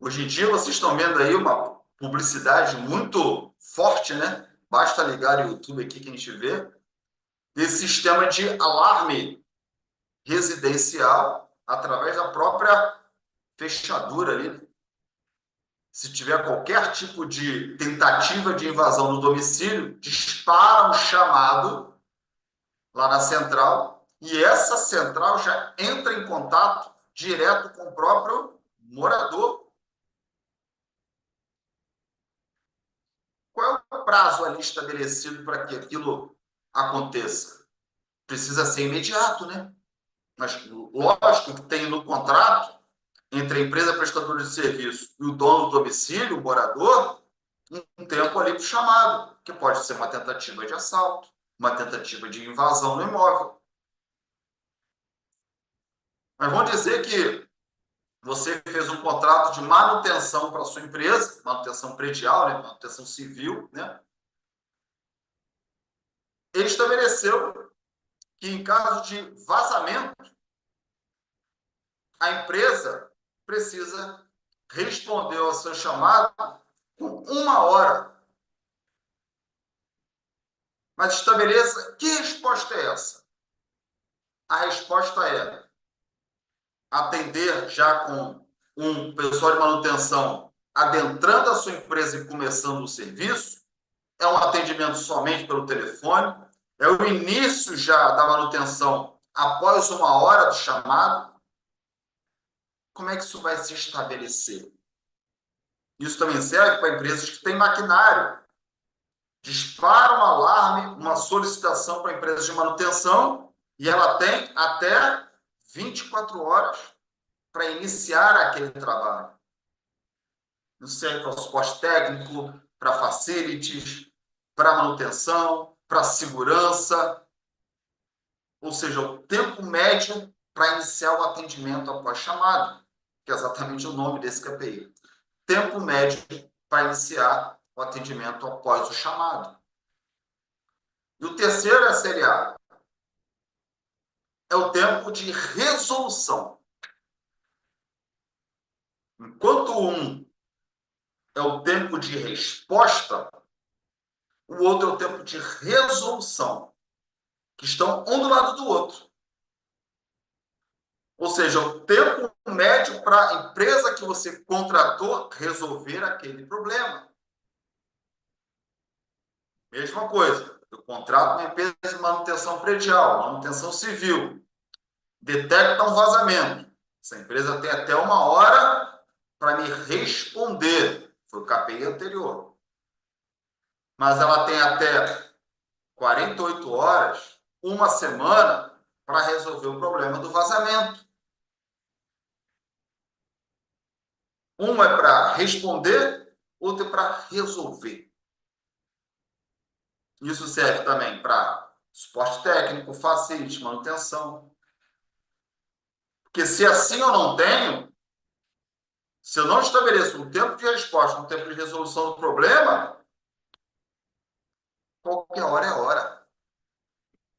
Hoje em dia, vocês estão vendo aí uma publicidade muito forte, né? Basta ligar o YouTube aqui que a gente vê, desse sistema de alarme residencial através da própria fechadura ali. Se tiver qualquer tipo de tentativa de invasão no domicílio, dispara um chamado lá na central e essa central já entra em contato direto com o próprio morador. Qual é o prazo ali estabelecido para que aquilo aconteça? Precisa ser imediato, né? Mas lógico que tem no contrato entre a empresa prestadora de serviço e o dono do domicílio, o morador, um tempo ali para o chamado, que pode ser uma tentativa de assalto, uma tentativa de invasão no imóvel. Mas vamos dizer que você fez um contrato de manutenção para a sua empresa, manutenção predial, né? Manutenção civil, né? Ele estabeleceu que, em caso de vazamento, a empresa precisa responder ao seu chamado com 1 hora. Mas estabeleça que resposta é essa? A resposta é atender já com um pessoal de manutenção adentrando a sua empresa e começando o serviço, é um atendimento somente pelo telefone, é o início já da manutenção após 1 hora do chamado. Como é que isso vai se estabelecer? Isso também serve para empresas que têm maquinário. Dispara um alarme, uma solicitação para a empresa de manutenção e ela tem até 24 horas para iniciar aquele trabalho. Isso serve para suporte técnico, para facilities, para manutenção, para segurança, ou seja, o tempo médio para iniciar o atendimento após chamado, que é exatamente o nome desse KPI. Tempo médio para iniciar o atendimento após o chamado. E o terceiro SLA é o tempo de resolução. Enquanto um é o tempo de resposta, o outro é o tempo de resolução, que estão um do lado do outro. Ou seja, o tempo médio para a empresa que você contratou resolver aquele problema. Mesma coisa, eu contrato uma empresa de manutenção predial, manutenção civil, detecta um vazamento. Essa empresa tem até 1 hora para me responder. Foi o KPI anterior. Mas ela tem até 48 horas, uma semana, para resolver o problema do vazamento. Um é para responder, outro é para resolver. Isso serve também para suporte técnico, facility, manutenção. Porque se assim eu não tenho, se eu não estabeleço um tempo de resposta, um tempo de resolução do problema, qualquer hora é hora.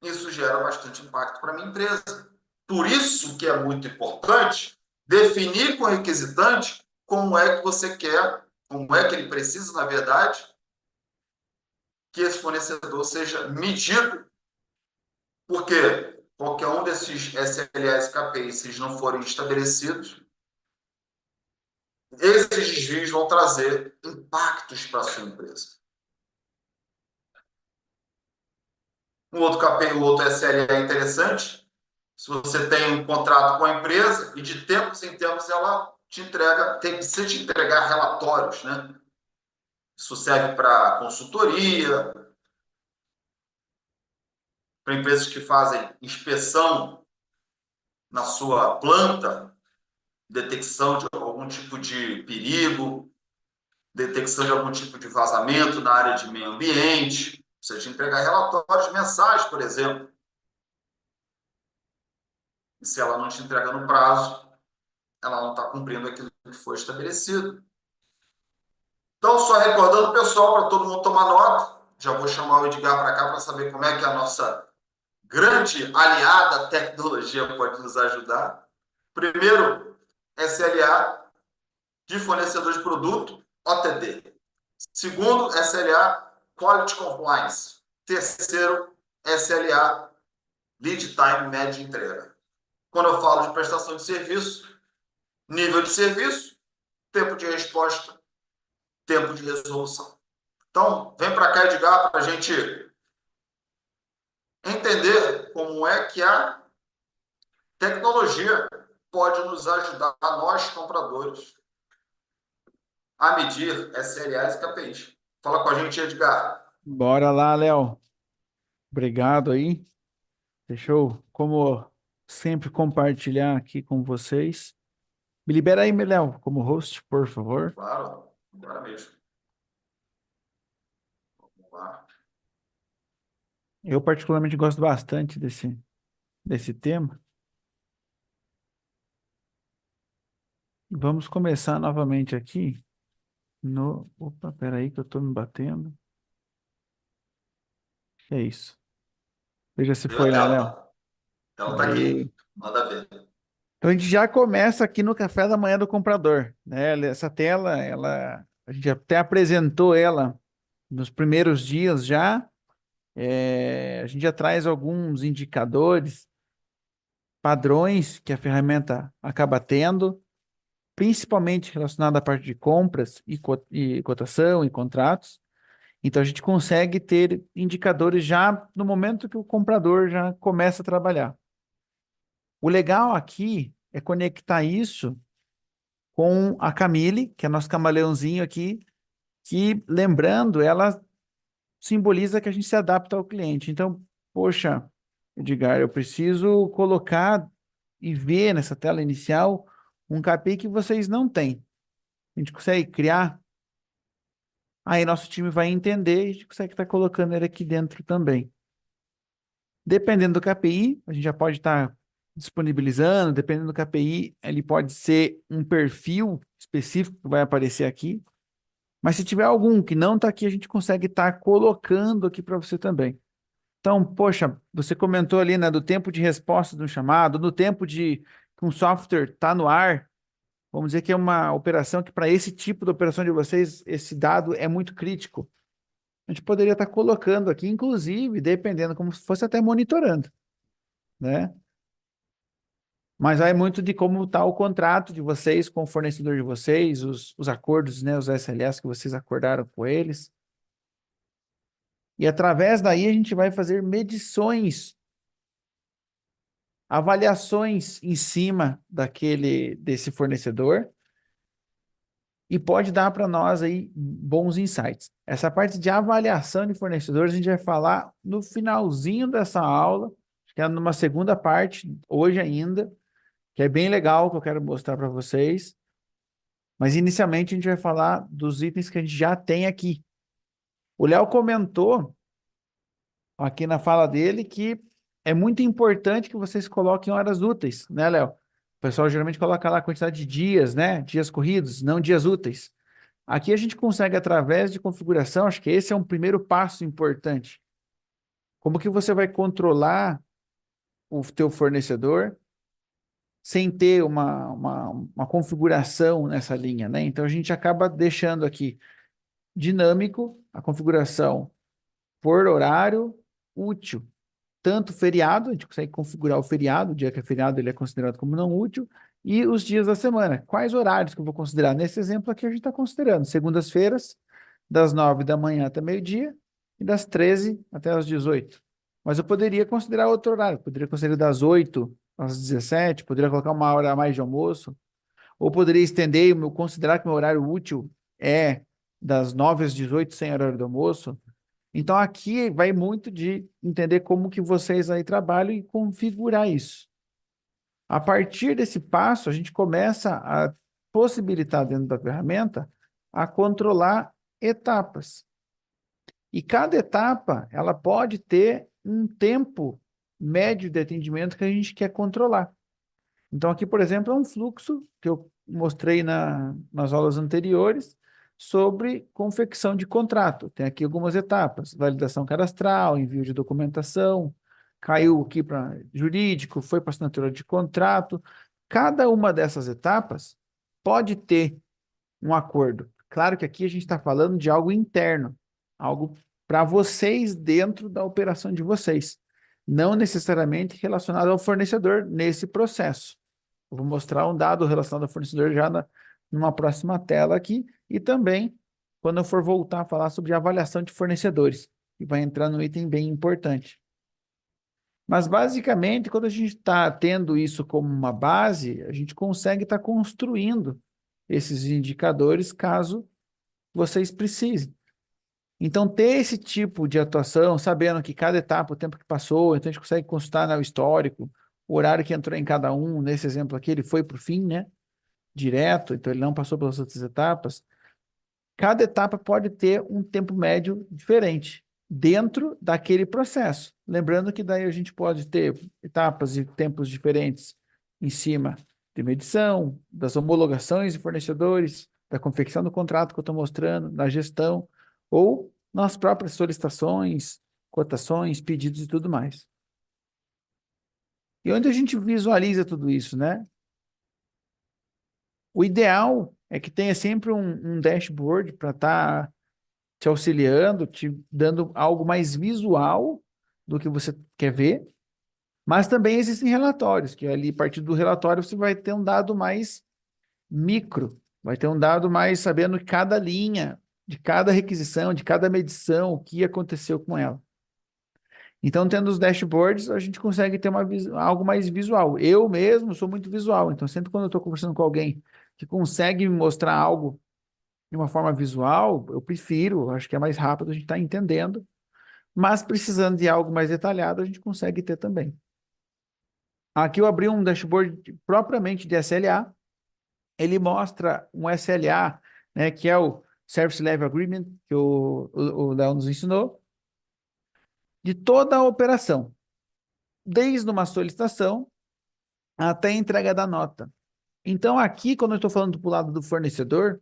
Isso gera bastante impacto para a minha empresa. Por isso que é muito importante definir com o requisitante como é que você quer, como é que ele precisa, na verdade, que esse fornecedor seja medido, porque qualquer um desses SLAs e KPIs, se eles não forem estabelecidos, esses desvios vão trazer impactos para a sua empresa. Um outro KPI, um outro SLA interessante, se você tem um contrato com a empresa e de tempos em tempos ela te entrega, precisa te entregar relatórios, né? Isso serve para consultoria, para empresas que fazem inspeção na sua planta, detecção de algum tipo de perigo, detecção de algum tipo de vazamento na área de meio ambiente, você te entregar relatórios mensais, por exemplo. E se ela não te entrega no prazo, ela não está cumprindo aquilo que foi estabelecido. Então, só recordando o pessoal, para todo mundo tomar nota, já vou chamar o Edgar para cá para saber como é que a nossa grande aliada tecnologia pode nos ajudar. Primeiro, SLA de fornecedor de produto, OTD. Segundo, SLA Quality Compliance. Terceiro, SLA Lead Time média de entrega. Quando eu falo de prestação de serviço, nível de serviço, tempo de resposta, tempo de resolução. Então, vem para cá, Edgar, para a gente entender como é que a tecnologia pode nos ajudar, nós compradores, a medir SLAs e KPIs. Fala com a gente, Edgar. Bora lá, Léo. Obrigado aí. Deixa eu, como sempre, compartilhar aqui com vocês. Me libera aí, Léo, como host, por favor. Claro, agora mesmo. Vamos lá. Eu particularmente gosto bastante desse tema. Vamos começar novamente aqui no... Opa, peraí que eu estou me batendo. É isso. Veja se Viu a foi lá, Léo. tela? Ela está Aí. aqui. Manda ver. Então a gente já começa aqui no café da manhã do comprador, né? Essa tela, a gente até apresentou ela nos primeiros dias já. A gente já traz alguns indicadores, padrões que a ferramenta acaba tendo, principalmente relacionado à parte de compras e cotação e contratos. Então a gente consegue ter indicadores já no momento que o comprador já começa a trabalhar. O legal aqui é conectar isso com a Camille, que é nosso camaleãozinho aqui, que, lembrando, ela simboliza que a gente se adapta ao cliente. Então, poxa, Edgar, eu preciso colocar e ver nessa tela inicial um KPI que vocês não têm. A gente consegue criar, aí nosso time vai entender e a gente consegue estar colocando ele aqui dentro também. Dependendo do KPI, a gente já pode estar disponibilizando, dependendo do KPI, ele pode ser um perfil específico que vai aparecer aqui. Mas se tiver algum que não está aqui, a gente consegue estar colocando aqui para você também. Então, poxa, você comentou ali, né, do tempo de resposta do chamado, do tempo de que um software está no ar. Vamos dizer que é uma operação que, para esse tipo de operação de vocês, esse dado é muito crítico. A gente poderia estar colocando aqui, inclusive, dependendo, como se fosse até monitorando, né? Mas vai muito de como está o contrato de vocês com o fornecedor de vocês, os acordos, né, os SLS que vocês acordaram com eles. E através daí a gente vai fazer medições, avaliações em cima desse fornecedor e pode dar para nós aí bons insights. Essa parte de avaliação de fornecedores a gente vai falar no finalzinho dessa aula, que é numa segunda parte, hoje ainda, que é bem legal, que eu quero mostrar para vocês. Mas inicialmente a gente vai falar dos itens que a gente já tem aqui. O Léo comentou aqui na fala dele que é muito importante que vocês coloquem horas úteis, né, Léo? O pessoal geralmente coloca lá a quantidade de dias, né? Dias corridos, não dias úteis. Aqui a gente consegue, através de configuração, acho que esse é um primeiro passo importante. Como que você vai controlar o teu fornecedor sem ter uma configuração nessa linha, né? Então a gente acaba deixando aqui dinâmico a configuração por horário útil. Tanto feriado, a gente consegue configurar o feriado, o dia que é feriado ele é considerado como não útil, e os dias da semana. Quais horários que eu vou considerar? Nesse exemplo aqui a gente está considerando segundas-feiras, das 9 da manhã até meio-dia, e das 13 até as 18. Mas eu poderia considerar outro horário, poderia considerar das 8 às 17, poderia colocar uma hora a mais de almoço, ou poderia estender, considerar que meu horário útil é das 9 às 18 sem horário do almoço. Então, aqui vai muito de entender como que vocês aí trabalham e configurar isso. A partir desse passo, a gente começa a possibilitar dentro da ferramenta a controlar etapas. E cada etapa, ela pode ter um tempo médio de atendimento que a gente quer controlar. Então, aqui, por exemplo, é um fluxo que eu mostrei nas aulas anteriores sobre confecção de contrato. Tem aqui algumas etapas: validação cadastral, envio de documentação, caiu aqui para jurídico, foi para assinatura de contrato. Cada uma dessas etapas pode ter um acordo. Claro que aqui a gente está falando de algo interno, algo para vocês dentro da operação de vocês, não necessariamente relacionado ao fornecedor nesse processo. Eu vou mostrar um dado relacionado ao fornecedor já numa próxima tela aqui, e também quando eu for voltar a falar sobre avaliação de fornecedores, que vai entrar no item bem importante. Mas, basicamente, quando a gente está tendo isso como uma base, a gente consegue estar construindo esses indicadores caso vocês precisem. Então, ter esse tipo de atuação, sabendo que cada etapa, o tempo que passou, então a gente consegue consultar, né, o histórico, o horário que entrou em cada um, nesse exemplo aqui, ele foi para o fim, né? Direto, então ele não passou pelas outras etapas. Cada etapa pode ter um tempo médio diferente dentro daquele processo. Lembrando que daí a gente pode ter etapas e tempos diferentes em cima de medição, das homologações de fornecedores, da confecção do contrato que eu estou mostrando, da gestão, ou nas próprias solicitações, cotações, pedidos e tudo mais. E onde a gente visualiza tudo isso, né? O ideal é que tenha sempre um dashboard para estar te auxiliando, te dando algo mais visual do que você quer ver, mas também existem relatórios, que ali, a partir do relatório, você vai ter um dado mais micro, vai ter um dado mais sabendo cada linha, de cada requisição, de cada medição, o que aconteceu com ela. Então, tendo os dashboards, a gente consegue ter algo mais visual. Eu mesmo sou muito visual, então sempre quando eu estou conversando com alguém que consegue me mostrar algo de uma forma visual, eu prefiro, acho que é mais rápido, a gente está entendendo, mas precisando de algo mais detalhado, a gente consegue ter também. Aqui eu abri um dashboard propriamente de SLA, ele mostra um SLA, né, que é o Service Level Agreement, que o Léo nos ensinou, de toda a operação, desde uma solicitação até a entrega da nota. Então, aqui, quando eu estou falando para o lado do fornecedor,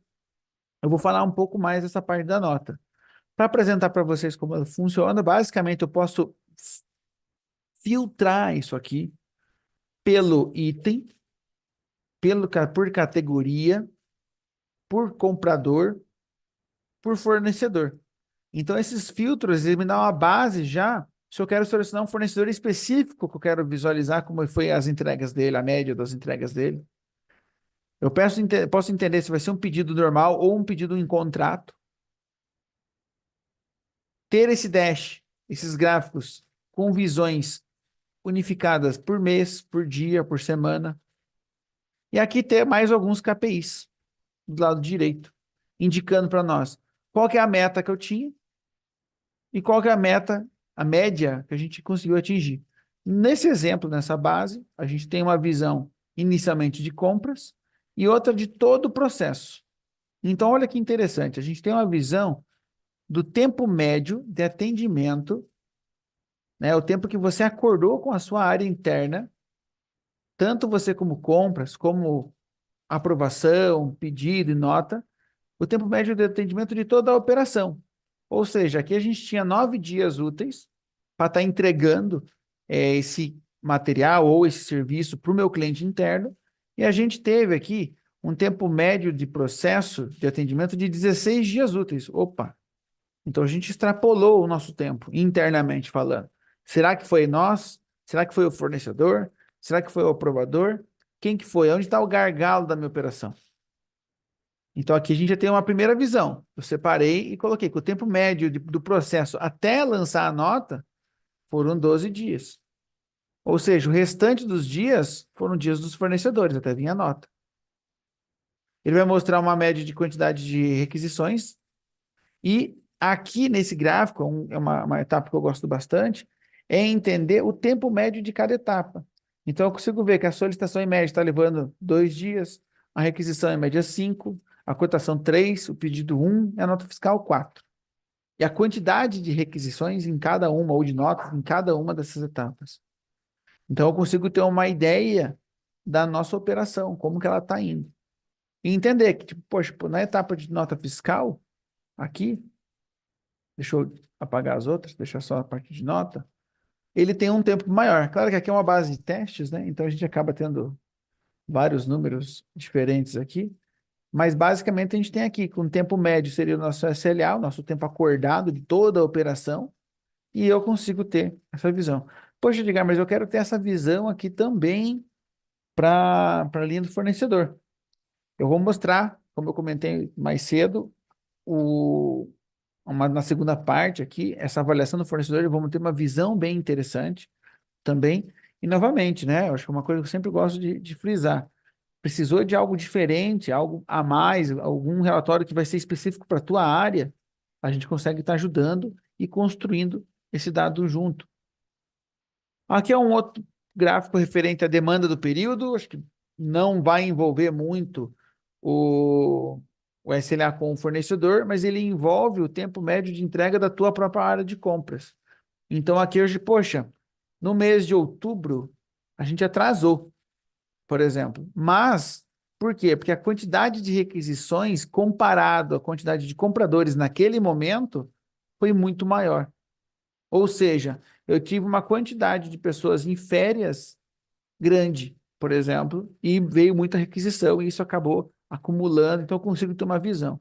eu vou falar um pouco mais dessa parte da nota. Para apresentar para vocês como ela funciona, basicamente eu posso filtrar isso aqui pelo item, por categoria, por comprador, por fornecedor. Então, esses filtros, eles me dão uma base já, se eu quero selecionar um fornecedor específico que eu quero visualizar como foi as entregas dele, a média das entregas dele. Eu posso entender se vai ser um pedido normal ou um pedido em contrato. Ter esse dash, esses gráficos com visões unificadas por mês, por dia, por semana. E aqui ter mais alguns KPIs do lado direito, indicando para nós qual que é a meta que eu tinha e qual que é a meta, a média que a gente conseguiu atingir. Nesse exemplo, nessa base, a gente tem uma visão inicialmente de compras e outra de todo o processo. Então, olha que interessante, a gente tem uma visão do tempo médio de atendimento, né, o tempo que você acordou com a sua área interna, tanto você como compras, como aprovação, pedido e nota, o tempo médio de atendimento de toda a operação. Ou seja, aqui a gente tinha 9 dias úteis para estar entregando esse material ou esse serviço para o meu cliente interno, e a gente teve aqui um tempo médio de processo de atendimento de 16 dias úteis. Opa! Então a gente extrapolou o nosso tempo, internamente falando. Será que foi nós? Será que foi o fornecedor? Será que foi o aprovador? Quem que foi? Onde está o gargalo da minha operação? Então, aqui a gente já tem uma primeira visão. Eu separei e coloquei que o tempo médio do processo até lançar a nota foram 12 dias. Ou seja, o restante dos dias foram dias dos fornecedores, até vir a nota. Ele vai mostrar uma média de quantidade de requisições e aqui nesse gráfico, é uma etapa que eu gosto bastante, é entender o tempo médio de cada etapa. Então, eu consigo ver que a solicitação em média está levando 2 dias, a requisição em média 5, a cotação 3, o pedido 1 e a nota fiscal 4. E a quantidade de requisições em cada uma, ou de notas em cada uma dessas etapas. Então, eu consigo ter uma ideia da nossa operação, como que ela está indo. E entender que, tipo, poxa, na etapa de nota fiscal, aqui, deixa eu apagar as outras, deixar só a parte de nota, ele tem um tempo maior. Claro que aqui é uma base de testes, né? Então a gente acaba tendo vários números diferentes aqui, mas basicamente a gente tem aqui, com tempo médio seria o nosso SLA, o nosso tempo acordado de toda a operação, e eu consigo ter essa visão. Poxa, Edgar, mas eu quero ter essa visão aqui também para a linha do fornecedor. Eu vou mostrar, como eu comentei mais cedo, na segunda parte aqui, essa avaliação do fornecedor, vamos ter uma visão bem interessante também. E novamente, né? Eu acho que é uma coisa que eu sempre gosto de frisar. Precisou de algo diferente, algo a mais, algum relatório que vai ser específico para a tua área, a gente consegue estar ajudando e construindo esse dado junto. Aqui é um outro gráfico referente à demanda do período, acho que não vai envolver muito o, o SLA com o fornecedor, mas ele envolve o tempo médio de entrega da tua própria área de compras. Então, aqui hoje, poxa, no mês de outubro, a gente atrasou, por exemplo. Mas, por quê? Porque a quantidade de requisições comparado à quantidade de compradores naquele momento foi muito maior. Ou seja, eu tive uma quantidade de pessoas em férias grande, por exemplo, e veio muita requisição, e isso acabou acumulando, então eu consigo ter uma visão.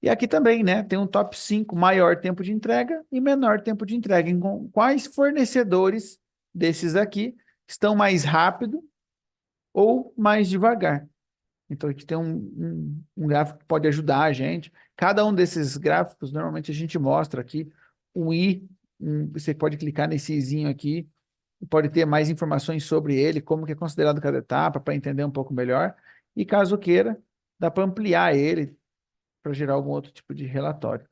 E aqui também, né, tem um top 5 maior tempo de entrega e menor tempo de entrega. Então, quais fornecedores desses aqui estão mais rápido ou mais devagar? Então, aqui tem um gráfico que pode ajudar a gente. Cada um desses gráficos, normalmente a gente mostra aqui um i, você pode clicar nesse izinho aqui, pode ter mais informações sobre ele, como que é considerado cada etapa, para entender um pouco melhor. E caso queira, dá para ampliar ele para gerar algum outro tipo de relatório.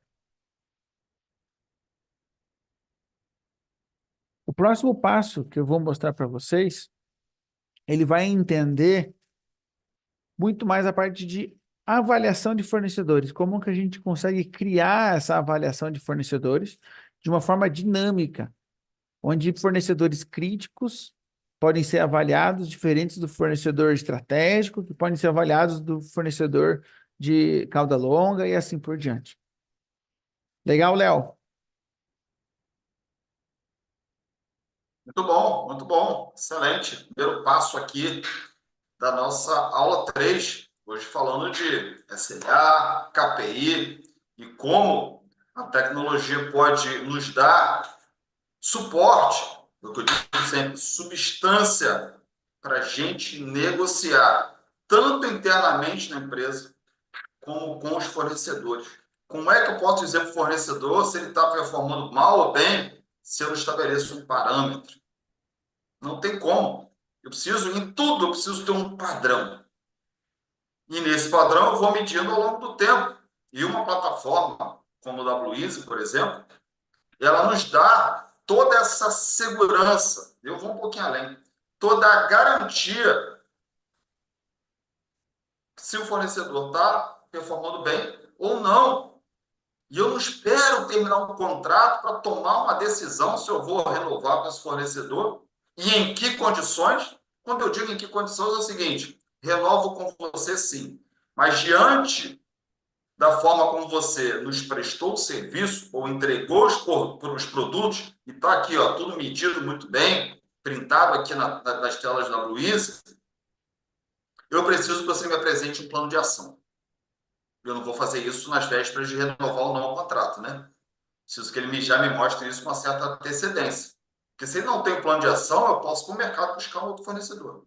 O próximo passo que eu vou mostrar para vocês, ele vai entender muito mais a parte de avaliação de fornecedores, como que a gente consegue criar essa avaliação de fornecedores de uma forma dinâmica, onde fornecedores críticos podem ser avaliados diferentes do fornecedor estratégico, que podem ser avaliados do fornecedor de cauda longa e assim por diante. Legal, Léo? Muito bom, excelente. Primeiro passo aqui da nossa aula 3 hoje falando de SLA, KPI e como a tecnologia pode nos dar suporte, o que eu digo sempre, substância para a gente negociar, tanto internamente na empresa, como com os fornecedores. Como é que eu posso dizer para o fornecedor se ele está performando mal ou bem, se eu não estabeleço um parâmetro? Não tem como. Eu preciso, em tudo, eu preciso ter um padrão. E nesse padrão eu vou medindo ao longo do tempo. E uma plataforma como a WISE, por exemplo, ela nos dá toda essa segurança. Eu vou um pouquinho além. Toda a garantia se o fornecedor está performando bem ou não. E eu não espero terminar um contrato para tomar uma decisão se eu vou renovar com esse fornecedor e em que condições. Quando eu digo em que condições, é o seguinte: renovo com você sim, mas diante da forma como você nos prestou o serviço ou entregou os produtos, e está aqui, ó, tudo medido muito bem, printado aqui nas telas da Luiza, eu preciso que você me apresente um plano de ação. Eu não vou fazer isso nas vésperas de renovar ou não o contrato, né? Preciso que ele já me mostre isso com uma certa antecedência. Porque se ele não tem um plano de ação, eu posso ir para o mercado buscar um outro fornecedor.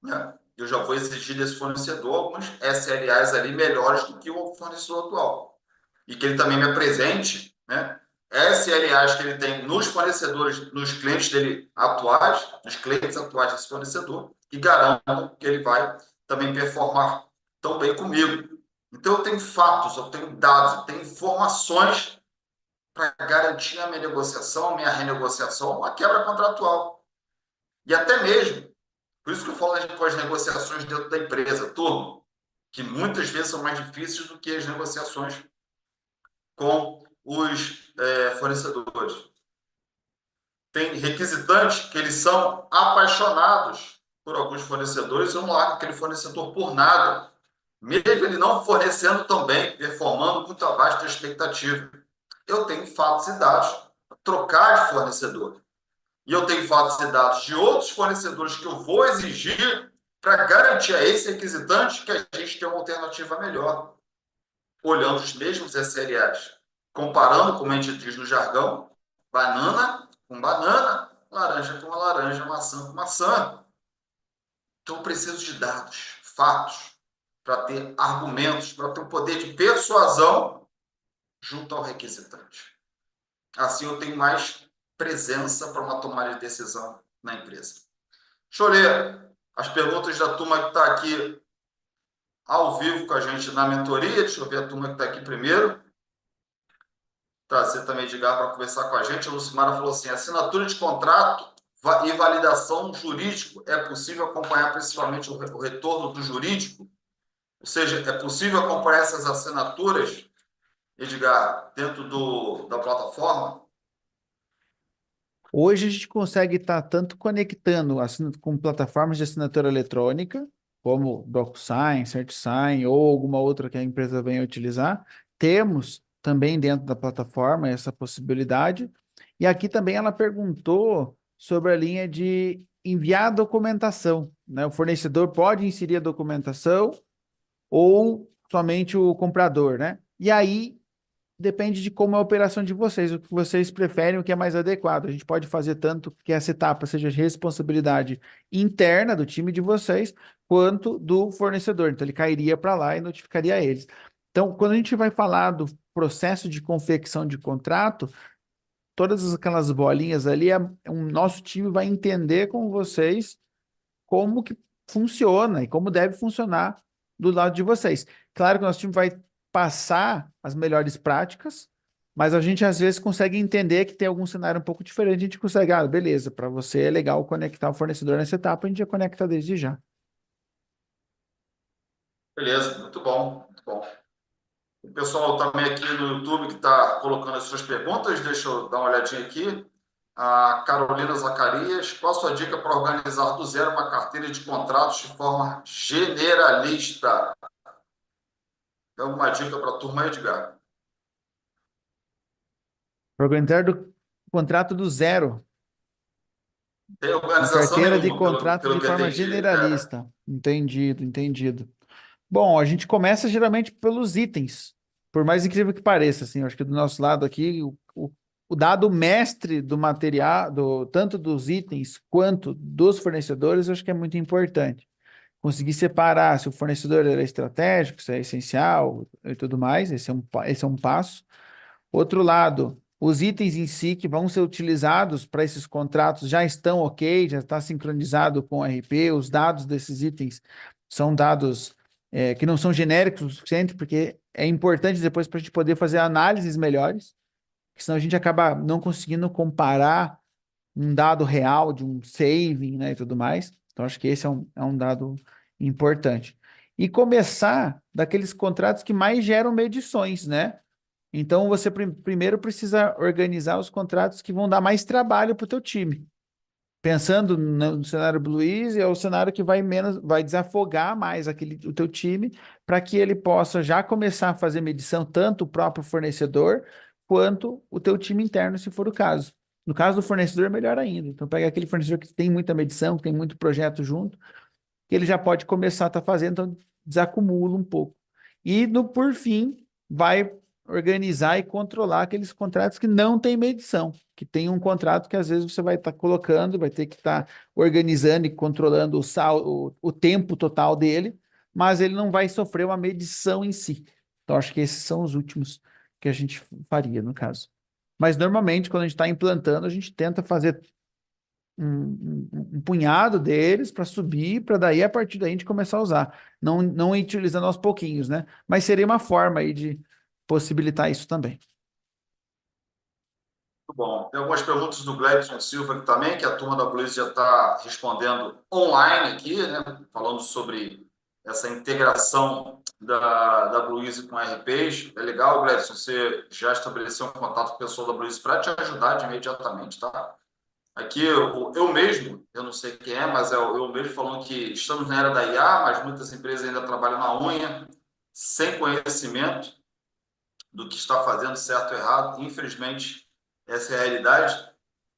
Né? Eu já vou exigir desse fornecedor alguns SLAs ali melhores do que o fornecedor atual. E que ele também me apresente, né, SLAs que ele tem nos fornecedores, nos clientes dele atuais, nos clientes atuais desse fornecedor, e garantam que ele vai também performar tão bem comigo. Então, eu tenho fatos, eu tenho dados, eu tenho informações para garantir a minha negociação, a minha renegociação, a quebra contratual. E até mesmo, por isso que eu falo das negociações dentro da empresa, turma, que muitas vezes são mais difíceis do que as negociações com os fornecedores. Tem requisitantes que eles são apaixonados por alguns fornecedores e não largam aquele fornecedor por nada, mesmo ele não fornecendo tão bem, performando muito abaixo da expectativa. Eu tenho fatos e dados para trocar de fornecedor. E eu tenho fatos e dados de outros fornecedores que eu vou exigir para garantir a esse requisitante que a gente tem uma alternativa melhor, olhando os mesmos SLAs, comparando, como a gente diz no jargão, banana com banana, laranja com laranja, maçã com maçã. Então, eu preciso de dados, fatos, para ter argumentos, para ter o poder de persuasão junto ao requisitante. Assim, eu tenho mais presença para uma tomada de decisão na empresa. Deixa eu ler as perguntas da turma que está aqui ao vivo com a gente na mentoria. Deixa eu ver a turma que está aqui primeiro. Trazer também Edgar para conversar com a gente. A Lucimara falou assim: assinatura de contrato e validação jurídico é possível acompanhar principalmente o retorno do jurídico? Ou seja, é possível acompanhar essas assinaturas, Edgar, dentro da plataforma? Hoje a gente consegue estar tanto conectando com plataformas de assinatura eletrônica, como DocuSign, CertSign ou alguma outra que a empresa venha utilizar. Temos também dentro da plataforma essa possibilidade. E aqui também ela perguntou sobre a linha de enviar documentação, né? O fornecedor pode inserir a documentação ou somente o comprador, né? E aí depende de como é a operação de vocês, o que vocês preferem, o que é mais adequado. A gente pode fazer tanto que essa etapa seja responsabilidade interna do time de vocês, quanto do fornecedor. Então, ele cairia para lá e notificaria eles. Então, quando a gente vai falar do processo de confecção de contrato, todas aquelas bolinhas ali, o nosso time vai entender com vocês como que funciona e como deve funcionar do lado de vocês. Claro que o nosso time vai passar as melhores práticas, mas a gente às vezes consegue entender que tem algum cenário um pouco diferente, a gente consegue, beleza, para você é legal conectar o fornecedor nessa etapa, a gente já conecta desde já. Beleza, muito bom, muito bom. O pessoal também aqui no YouTube que está colocando as suas perguntas, deixa eu dar uma olhadinha aqui. A Carolina Zacarias, qual a sua dica para organizar do zero uma carteira de contratos de forma generalista? Tem alguma dica para a turma, Edgar? Para organizar do contrato do zero, Tem uma organização carteira de nenhuma, contrato pelo de que eu forma entendi. É. generalista. Entendido, entendido. Bom, a gente começa geralmente pelos itens, por mais incrível que pareça, assim, eu acho que do nosso lado aqui, o dado mestre do material, tanto dos itens quanto dos fornecedores, eu acho que é muito importante. Conseguir separar se o fornecedor é estratégico, se é essencial e tudo mais, esse é um passo. Outro lado, os itens em si que vão ser utilizados para esses contratos já estão ok, já está sincronizado com o RP, os dados desses itens são dados que não são genéricos o suficiente, porque é importante depois para a gente poder fazer análises melhores, porque senão a gente acaba não conseguindo comparar um dado real de um saving, né, e tudo mais. Então, acho que esse é um dado importante. E começar daqueles contratos que mais geram medições, né? Então, você primeiro precisa organizar os contratos que vão dar mais trabalho para o teu time. Pensando no cenário Blue Easy, é o cenário que vai desafogar mais o teu time, para que ele possa já começar a fazer medição, tanto o próprio fornecedor, quanto o teu time interno, se for o caso. No caso do fornecedor, é melhor ainda. Então, pega aquele fornecedor que tem muita medição, que tem muito projeto junto, que ele já pode começar a estar fazendo, então desacumula um pouco. E, por fim, vai organizar e controlar aqueles contratos que não têm medição, que tem um contrato que às vezes você vai estar colocando, vai ter que estar organizando e controlando o tempo total dele, mas ele não vai sofrer uma medição em si. Então, acho que esses são os últimos que a gente faria, no caso. Mas, normalmente, quando a gente está implantando, a gente tenta fazer um punhado deles para subir, para daí, a partir daí, a gente começar a usar. Não ir utilizando aos pouquinhos, né? Mas seria uma forma aí de possibilitar isso também. Muito bom. Tem algumas perguntas do Gleidson Silva aqui também, que a turma da Blues já está respondendo online aqui, né? Falando sobre essa integração da Blues com RPs. É legal, Gleidson, você já estabeleceu um contato com o pessoal da Blues para te ajudar de imediatamente, tá? Aqui, eu mesmo, eu não sei quem é, mas é eu mesmo falando que estamos na era da IA, mas muitas empresas ainda trabalham na unha, sem conhecimento do que está fazendo certo ou errado. Infelizmente, essa é a realidade,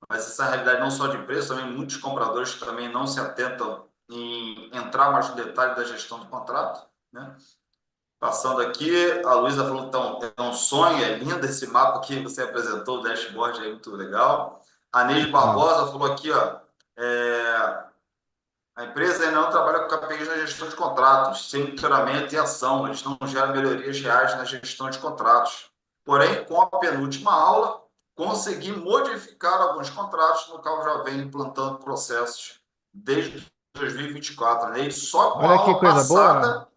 mas essa é a realidade não só de empresas, também muitos compradores também não se atentam em entrar mais no detalhe da gestão do contrato, né? Passando aqui, a Luísa falou, então, é um sonho, é lindo esse mapa que você apresentou, o dashboard é muito legal. A Neide Legal. Barbosa falou aqui, ó, a empresa ainda não trabalha com KPIs na gestão de contratos, sem monitoramento e ação, eles não geram melhorias reais na gestão de contratos. Porém, com a penúltima aula, consegui modificar alguns contratos, no qual já venho implantando processos desde 2024. Neide, só com a Olha que aula coisa boa. passada,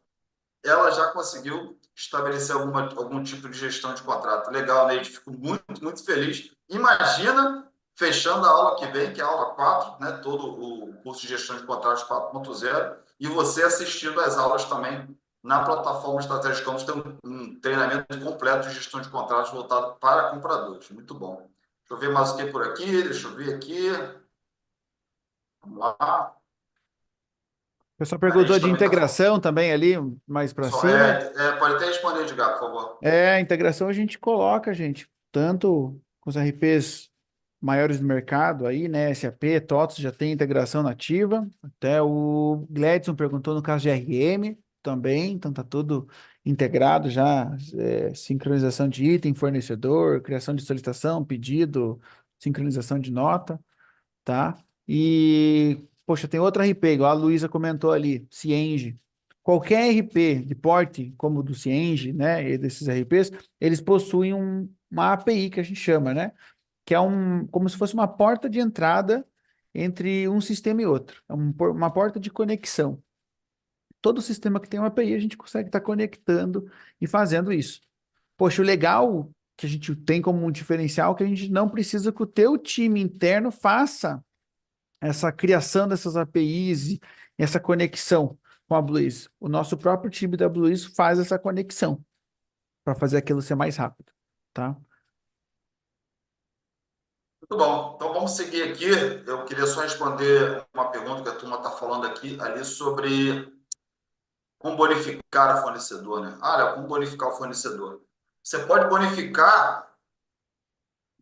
ela já conseguiu estabelecer algum tipo de gestão de contrato. Legal, Neide, fico muito, muito feliz. Imagina fechando a aula que vem, que é a aula 4, né, todo o curso de gestão de contratos 4.0, e você assistindo às aulas também na plataforma Estratégia Campus, tem um treinamento completo de gestão de contratos voltado para compradores. Muito bom. Deixa eu ver mais o que por aqui, deixa eu ver aqui. Vamos lá. O pessoal A perguntou Neide de também está falando. integração também ali, mais para Só, cima. pode até responder, Edgar, por favor. A integração a gente coloca, gente, tanto com os RPs maiores do mercado aí, né? SAP, TOTS já tem integração nativa. Até o Gladson perguntou no caso de RM também, então tá tudo integrado já, sincronização de item, fornecedor, criação de solicitação, pedido, sincronização de nota, tá? E, poxa, tem outro RP, igual a Luísa comentou ali, Cienge. Qualquer RP de porte, como o do Cienge, né, e desses RPs, eles possuem uma API que a gente chama, né, que é como se fosse uma porta de entrada entre um sistema e outro, é uma porta de conexão. Todo sistema que tem uma API, a gente consegue estar conectando e fazendo isso. Poxa, o legal que a gente tem como um diferencial é que a gente não precisa que o teu time interno faça essa criação dessas APIs e essa conexão com a Blues. O nosso próprio time da Blues faz essa conexão para fazer aquilo ser mais rápido, tá? Muito bom. Então vamos seguir aqui. Eu queria só responder uma pergunta que a turma está falando aqui ali sobre como bonificar o fornecedor, né? Olha, como bonificar o fornecedor? Você pode bonificar,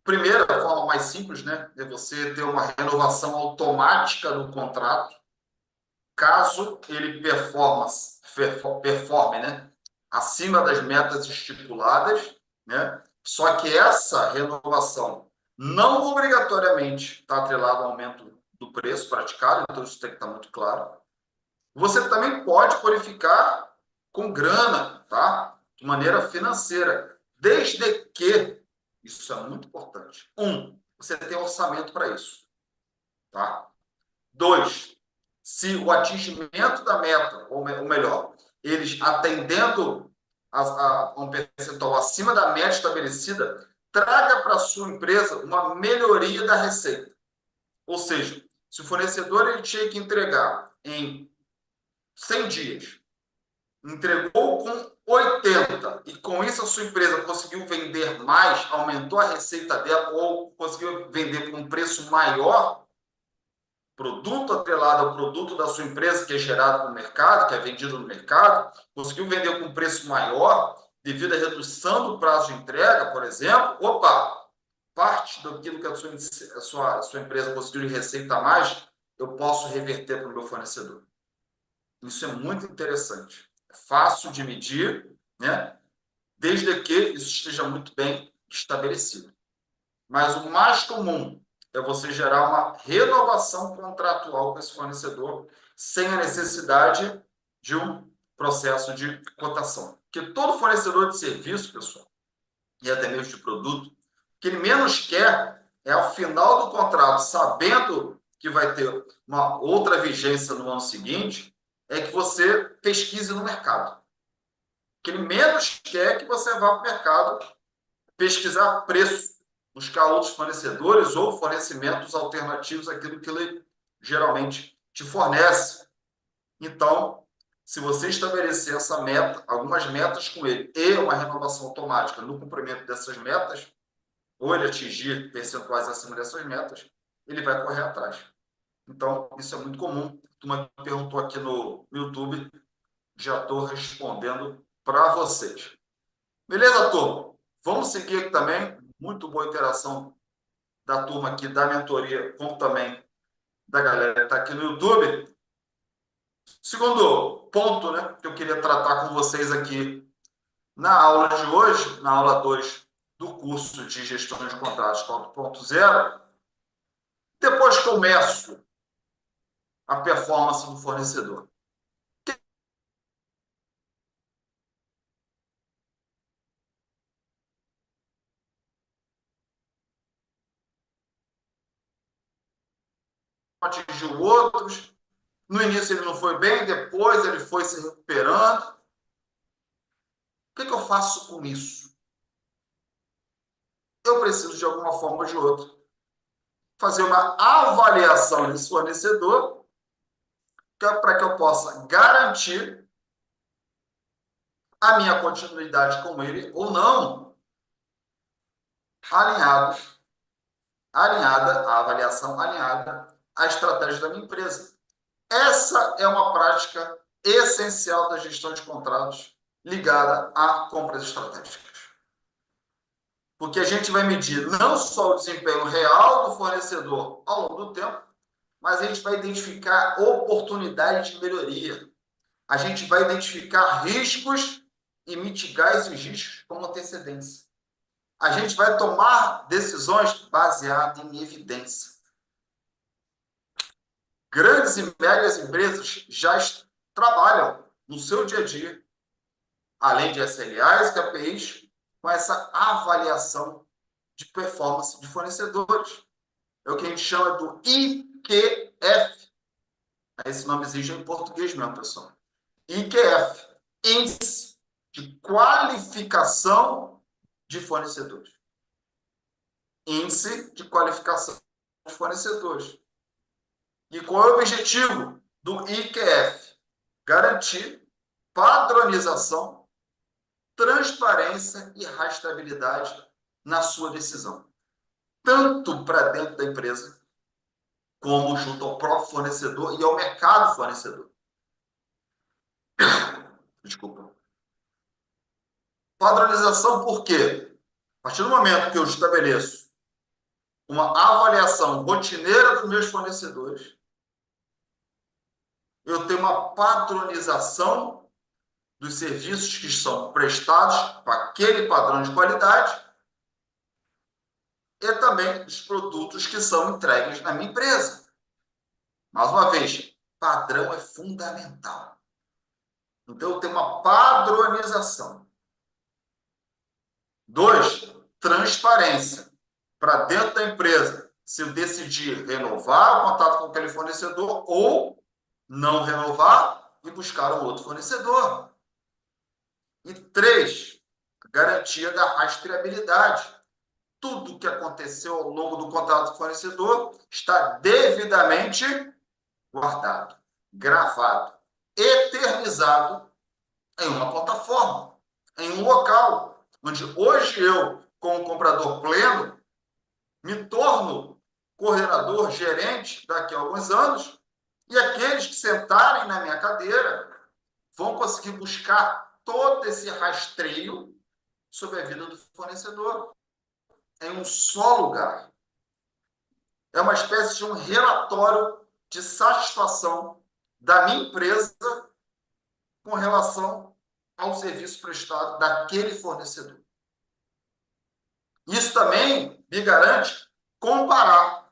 primeiro, a forma mais simples, né? É você ter uma renovação automática do contrato, caso ele performe, né? Acima das metas estipuladas, né? Só que essa renovação não obrigatoriamente está atrelada ao aumento do preço praticado, então isso tem que estar muito claro. Você também pode qualificar com grana, tá? De maneira financeira, desde que, isso é muito importante, você tem orçamento para isso, tá? Dois, se o atingimento da meta, ou melhor, eles atendendo a um percentual acima da meta estabelecida, traga para a sua empresa uma melhoria da receita. Ou seja, se o fornecedor ele tinha que entregar em 100 dias, entregou com 80 e com isso a sua empresa conseguiu vender mais, aumentou a receita dela ou conseguiu vender por um preço maior, produto atrelado ao produto da sua empresa que é gerado no mercado, que é vendido no mercado, conseguiu vender com um preço maior devido à redução do prazo de entrega, por exemplo, opa, parte daquilo que a sua empresa conseguiu de receita a mais, eu posso reverter para o meu fornecedor. Isso é muito interessante. É fácil de medir, né? Desde que isso esteja muito bem estabelecido. Mas o mais comum é você gerar uma renovação contratual com esse fornecedor sem a necessidade de um processo de cotação. Porque todo fornecedor de serviço, pessoal, e até mesmo de produto, o que ele menos quer é, ao final do contrato, sabendo que vai ter uma outra vigência no ano seguinte, é que você pesquise no mercado. O que ele menos quer é que você vá para o mercado pesquisar preço, buscar outros fornecedores ou fornecimentos alternativos àquilo que ele geralmente te fornece. Então, se você estabelecer essa meta, algumas metas com ele e uma renovação automática no cumprimento dessas metas, ou ele atingir percentuais acima dessas metas, ele vai correr atrás. Então, isso é muito comum. Tu me perguntou aqui no YouTube, já estou respondendo para vocês. Beleza, turma? Vamos seguir aqui também. Muito boa interação da turma aqui da mentoria, como também da galera que está aqui no YouTube. Segundo ponto, né, que eu queria tratar com vocês aqui na aula de hoje, na aula 2 do curso de Gestão de Contratos 4.0, depois que eu meço a performance do fornecedor, atingiu outros, no início ele não foi bem, depois ele foi se recuperando. O que eu faço com isso? Eu preciso, de alguma forma ou de outra, fazer uma avaliação desse fornecedor para que eu possa garantir a minha continuidade com ele ou não, alinhado, alinhada, a avaliação alinhada à estratégia da minha empresa. Essa é uma prática essencial da gestão de contratos ligada a compras estratégicas. Porque a gente vai medir não só o desempenho real do fornecedor ao longo do tempo, mas a gente vai identificar oportunidades de melhoria. A gente vai identificar riscos e mitigar esses riscos com antecedência. A gente vai tomar decisões baseadas em evidência. Grandes e médias empresas já trabalham no seu dia a dia, além de SLAs e KPIs, com essa avaliação de performance de fornecedores. É o que a gente chama do IQF. Esse nome exige em português mesmo, pessoal. IQF, Índice de Qualificação de Fornecedores. Índice de Qualificação de Fornecedores. E qual é o objetivo do IQF? Garantir padronização, transparência e rastreabilidade na sua decisão. Tanto para dentro da empresa, como junto ao próprio fornecedor e ao mercado fornecedor. Desculpa. Padronização por quê? A partir do momento que eu estabeleço uma avaliação rotineira dos meus fornecedores, eu tenho uma padronização dos serviços que são prestados para aquele padrão de qualidade e também dos produtos que são entregues na minha empresa. Mais uma vez, padrão é fundamental. Então, eu tenho uma padronização. 2, transparência. Para dentro da empresa, se eu decidir renovar o contato com aquele fornecedor ou não renovar e buscar um outro fornecedor. E 3, garantia da rastreabilidade. Tudo que aconteceu ao longo do contrato com o fornecedor está devidamente guardado, gravado, eternizado em uma plataforma, em um local, onde hoje eu, como comprador pleno, me torno coordenador, gerente daqui a alguns anos, e aqueles que sentarem na minha cadeira vão conseguir buscar todo esse rastreio sobre a vida do fornecedor em um só lugar. É uma espécie de um relatório de satisfação da minha empresa com relação ao serviço prestado daquele fornecedor. Isso também me garante comparar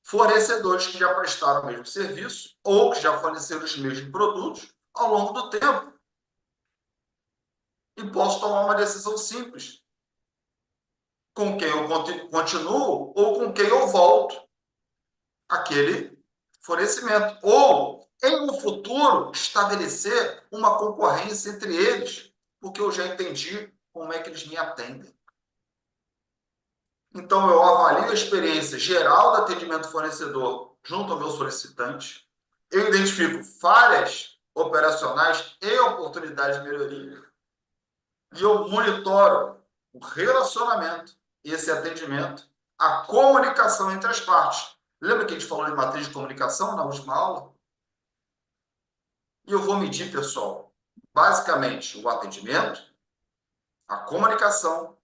fornecedores que já prestaram o mesmo serviço ou que já forneceram os mesmos produtos ao longo do tempo. E posso tomar uma decisão simples. Com quem eu continuo ou com quem eu volto aquele fornecimento. Ou, em um futuro, estabelecer uma concorrência entre eles, porque eu já entendi como é que eles me atendem. Então, eu avalio a experiência geral do atendimento fornecedor junto ao meu solicitante, eu identifico falhas operacionais e oportunidades de melhoria, e eu monitoro o relacionamento, esse atendimento, a comunicação entre as partes. Lembra que a gente falou de matriz de comunicação na última aula? E eu vou medir, pessoal, basicamente o atendimento, a comunicação,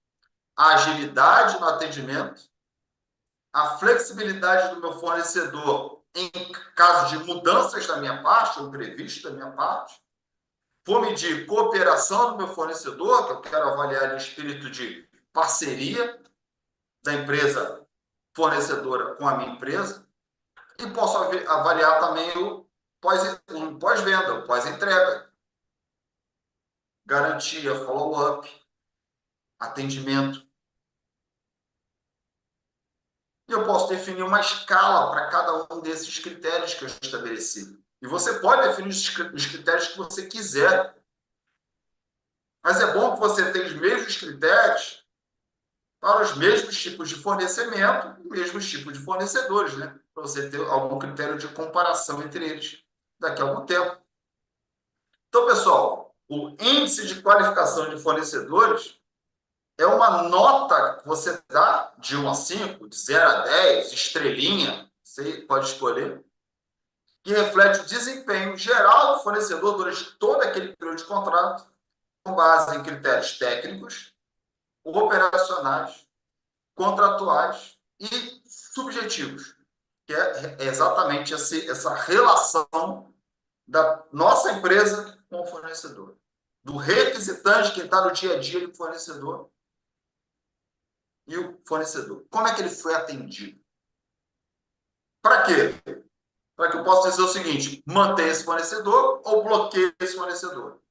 a agilidade no atendimento, a flexibilidade do meu fornecedor em caso de mudanças da minha parte, ou imprevisto da minha parte. Vou medir cooperação do meu fornecedor, que eu quero avaliar em espírito de parceria da empresa fornecedora com a minha empresa. E posso avaliar também o pós-venda, o pós-entrega. Garantia, follow-up, atendimento. E eu posso definir uma escala para cada um desses critérios que eu estabeleci. E você pode definir os critérios que você quiser. Mas é bom que você tenha os mesmos critérios para os mesmos tipos de fornecimento e mesmos tipos de fornecedores, né? Para você ter algum critério de comparação entre eles daqui a algum tempo. Então, pessoal, o índice de qualificação de fornecedores é uma nota que você dá de 1 a 5, de 0 a 10, estrelinha, você pode escolher, que reflete o desempenho geral do fornecedor durante todo aquele período de contrato, com base em critérios técnicos, operacionais, contratuais e subjetivos, que é exatamente essa relação da nossa empresa com o fornecedor, do requisitante que está no dia a dia do fornecedor e o fornecedor. Como é que ele foi atendido? Para quê? Para que eu possa dizer o seguinte: mantenha esse fornecedor ou bloqueie esse fornecedor.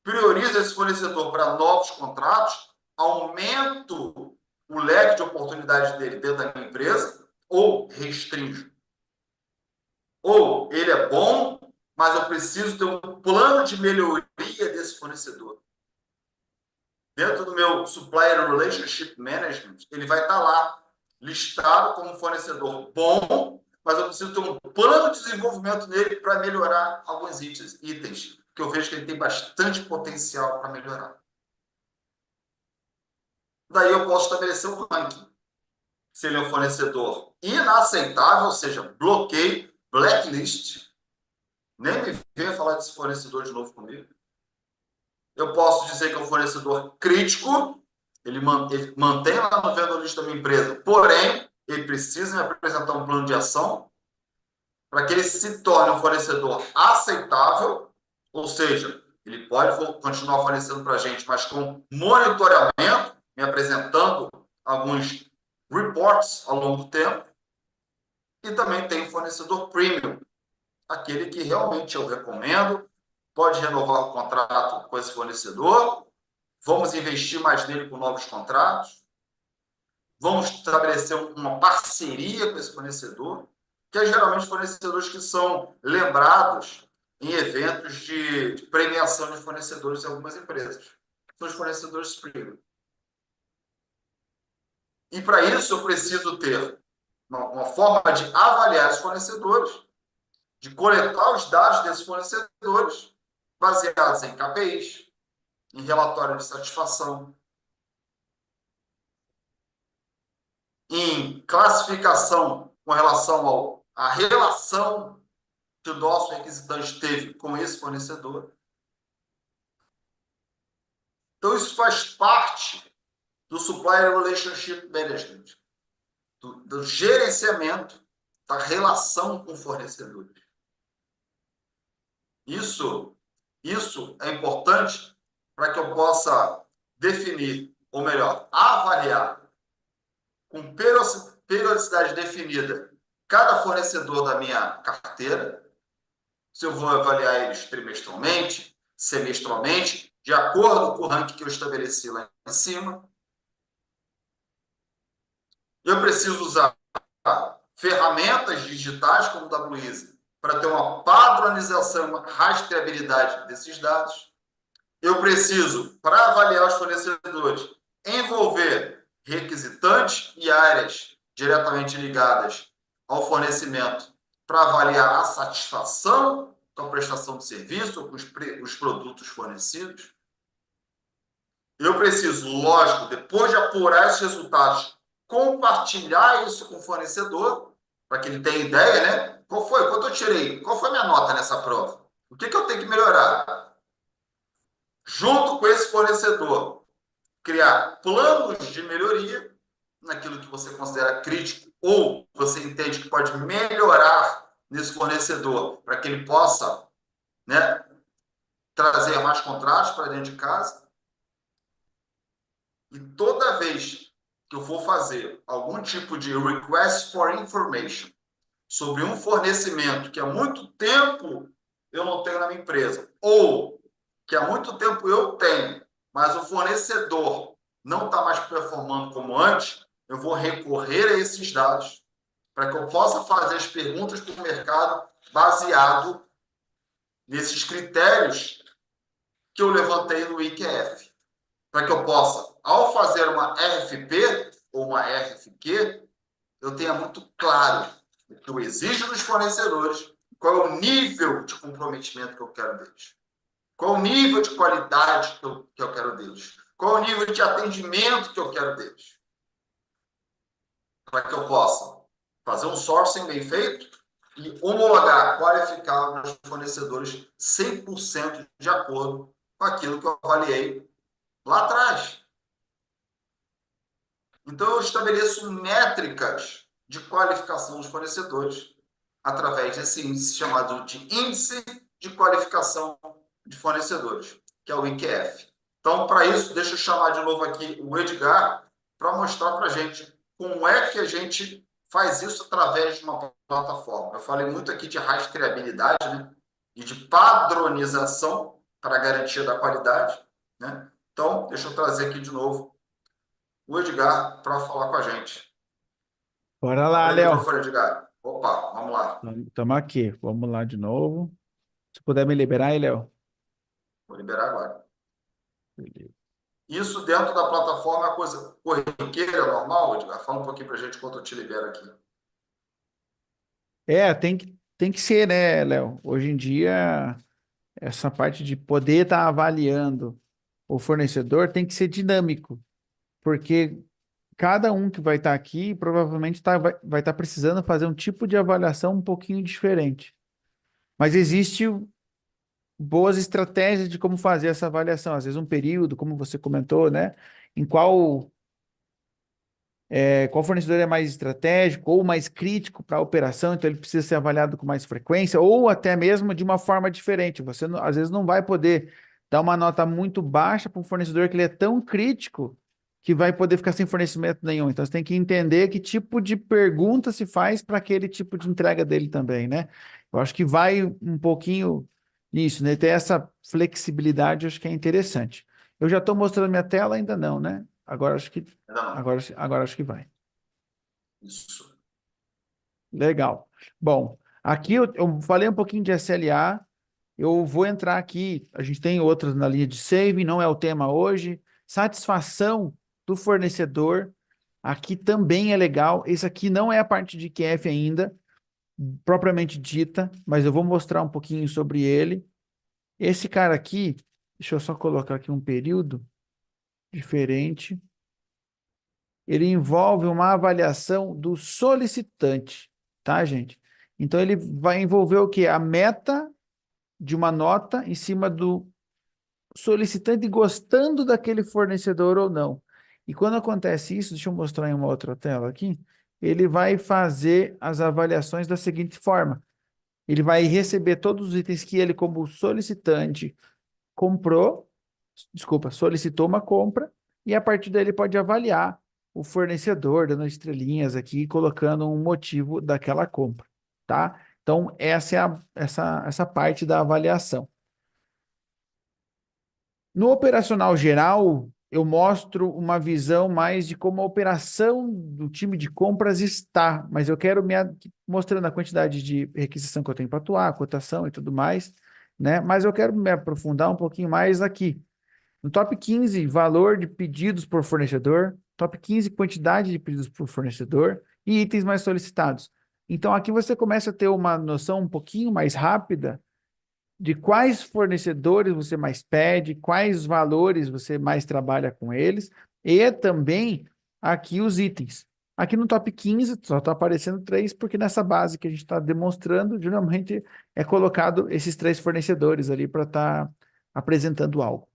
Prioriza esse fornecedor para novos contratos, aumento o leque de oportunidades dele dentro da minha empresa ou restringo. Ou ele é bom, mas eu preciso ter um plano de melhoria desse fornecedor. Dentro do meu Supplier Relationship Management, ele vai estar lá, listado como fornecedor bom, mas eu preciso ter um plano de desenvolvimento nele para melhorar alguns itens, que eu vejo que ele tem bastante potencial para melhorar. Daí eu posso estabelecer um ranking. Se ele é um fornecedor inaceitável, ou seja, bloqueio, blacklist, nem me venha falar desse fornecedor de novo comigo. Eu posso dizer que é um fornecedor crítico, ele mantém lá no vendor list da minha empresa, porém, ele precisa me apresentar um plano de ação para que ele se torne um fornecedor aceitável, ou seja, ele pode continuar fornecendo para a gente, mas com monitoramento, me apresentando alguns reports ao longo do tempo. E também tem o fornecedor premium, aquele que realmente eu recomendo, pode renovar o contrato com esse fornecedor, vamos investir mais nele com novos contratos, vamos estabelecer uma parceria com esse fornecedor, que é geralmente fornecedores que são lembrados em eventos de premiação de fornecedores em algumas empresas. São os fornecedores premium. E para isso eu preciso ter uma forma de avaliar os fornecedores, de coletar os dados desses fornecedores, baseados em KPIs, em relatório de satisfação, em classificação com relação à relação que o nosso requisitante teve com esse fornecedor. Então, isso faz parte do Supplier Relationship Management, do gerenciamento da relação com fornecedores. Isso é importante para que eu possa definir, ou melhor, avaliar com periodicidade definida cada fornecedor da minha carteira, se eu vou avaliar eles trimestralmente, semestralmente, de acordo com o ranking que eu estabeleci lá em cima. Eu preciso usar ferramentas digitais como o da Luiza para ter uma padronização, uma rastreabilidade desses dados. Eu preciso, para avaliar os fornecedores, envolver requisitantes e áreas diretamente ligadas ao fornecimento para avaliar a satisfação com a prestação de serviço, com os produtos fornecidos. Eu preciso, lógico, depois de apurar esses resultados, compartilhar isso com o fornecedor, para que ele tenha ideia, né? Qual foi? Quanto eu tirei? Qual foi a minha nota nessa prova? O que eu tenho que melhorar? Junto com esse fornecedor, criar planos de melhoria naquilo que você considera crítico ou você entende que pode melhorar nesse fornecedor para que ele possa, né, trazer mais contratos para dentro de casa. E toda vez que eu for fazer algum tipo de request for information sobre um fornecimento que há muito tempo eu não tenho na minha empresa, ou que há muito tempo eu tenho, mas o fornecedor não está mais performando como antes, eu vou recorrer a esses dados para que eu possa fazer as perguntas para o mercado baseado nesses critérios que eu levantei no IQF. Para que eu possa, ao fazer uma RFP ou uma RFQ, eu tenha muito claro o que eu exijo dos fornecedores, qual é o nível de comprometimento que eu quero deles, qual é o nível de qualidade que eu quero deles, qual é o nível de atendimento que eu quero deles, para que eu possa fazer um sourcing bem feito e homologar, qualificar os fornecedores 100% de acordo com aquilo que eu avaliei lá atrás. Então, eu estabeleço métricas de qualificação dos fornecedores através desse índice chamado de Índice de Qualificação de Fornecedores, que é o IQF. Então, para isso, deixa eu chamar de novo aqui o Edgar para mostrar para a gente como é que a gente faz isso através de uma plataforma. Eu falei muito aqui de rastreabilidade, né? E de padronização para a garantia da qualidade, né? Então, deixa eu trazer aqui de novo o Edgar para falar com a gente. Bora lá, Abre o Léo. microfone, Edgar. Opa, vamos lá. Estamos aqui. Vamos lá de novo. Se puder me liberar aí, Léo. Vou liberar agora. Beleza. Isso dentro da plataforma é uma coisa corriqueira, normal, Edgar? Fala um pouquinho para a gente enquanto eu te libero aqui. Tem que ser, né, Léo? Hoje em dia, essa parte de poder estar avaliando o fornecedor tem que ser dinâmico, porque cada um que vai estar aqui provavelmente vai estar precisando fazer um tipo de avaliação um pouquinho diferente. Mas existe boas estratégias de como fazer essa avaliação. Às vezes um período, como você comentou, né? Em qual fornecedor é mais estratégico ou mais crítico para a operação, então ele precisa ser avaliado com mais frequência, ou até mesmo de uma forma diferente. Você às vezes não vai poder dar uma nota muito baixa para um fornecedor que ele é tão crítico que vai poder ficar sem fornecimento nenhum. Então você tem que entender que tipo de pergunta se faz para aquele tipo de entrega dele também, né? Eu acho que vai um pouquinho nisso, né? Ter essa flexibilidade, eu acho que é interessante. Eu já estou mostrando minha tela, ainda não, né? Agora acho que Ainda não. agora acho que vai. Isso. Legal. Bom, aqui eu falei um pouquinho de SLA. Eu vou entrar aqui. A gente tem outras na linha de saving, não é o tema hoje. Satisfação do fornecedor. Aqui também é legal. Esse aqui não é a parte de QF ainda, propriamente dita, mas eu vou mostrar um pouquinho sobre ele. Esse cara aqui, deixa eu só colocar aqui um período diferente. Ele envolve uma avaliação do solicitante, tá, gente? Então, ele vai envolver o quê? A meta de uma nota em cima do solicitante gostando daquele fornecedor ou não. E quando acontece isso, deixa eu mostrar em uma outra tela aqui, ele vai fazer as avaliações da seguinte forma: ele vai receber todos os itens que ele, como solicitante, comprou, desculpa, solicitou uma compra, e a partir daí ele pode avaliar o fornecedor, dando estrelinhas aqui, colocando um motivo daquela compra, tá? Então, essa é essa parte da avaliação. No operacional geral, eu mostro uma visão mais de como a operação do time de compras está, mas eu quero mostrando a quantidade de requisição que eu tenho para atuar, a cotação e tudo mais, né? Mas eu quero me aprofundar um pouquinho mais aqui. No top 15, valor de pedidos por fornecedor, top 15, quantidade de pedidos por fornecedor e itens mais solicitados. Então, aqui você começa a ter uma noção um pouquinho mais rápida de quais fornecedores você mais pede, quais valores você mais trabalha com eles, e também aqui os itens. Aqui no top 15 só está aparecendo três, porque nessa base que a gente está demonstrando, geralmente é colocado esses três fornecedores ali para estar apresentando algo.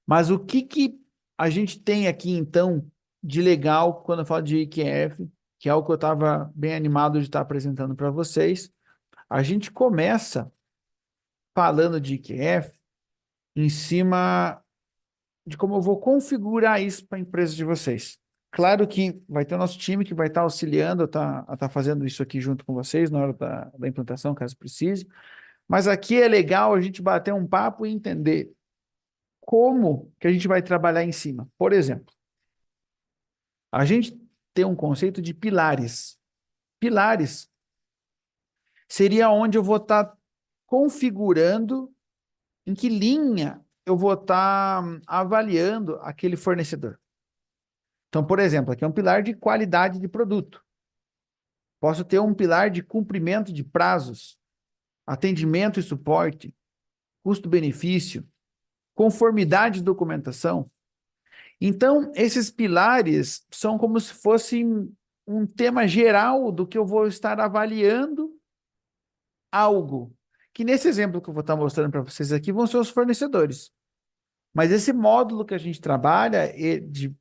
Mas o que, que a gente tem aqui, então, de legal quando eu falo de IQF, que é o que eu estava bem animado de estar apresentando para vocês? A gente começa falando de IQF em cima de como eu vou configurar isso para a empresa de vocês. Claro que vai ter o nosso time que vai estar auxiliando a estar fazendo isso aqui junto com vocês na hora da implantação, caso precise. Mas aqui é legal a gente bater um papo e entender como que a gente vai trabalhar em cima. Por exemplo, a gente tem um conceito de pilares. Pilares seria onde eu vou estar configurando em que linha eu vou estar avaliando aquele fornecedor. Então, por exemplo, aqui é um pilar de qualidade de produto. Posso ter um pilar de cumprimento de prazos, atendimento e suporte, custo-benefício, conformidade de documentação. Então, esses pilares são como se fossem um tema geral do que eu vou estar avaliando algo. Que nesse exemplo que eu vou estar mostrando para vocês aqui vão ser os fornecedores. Mas esse módulo que a gente trabalha de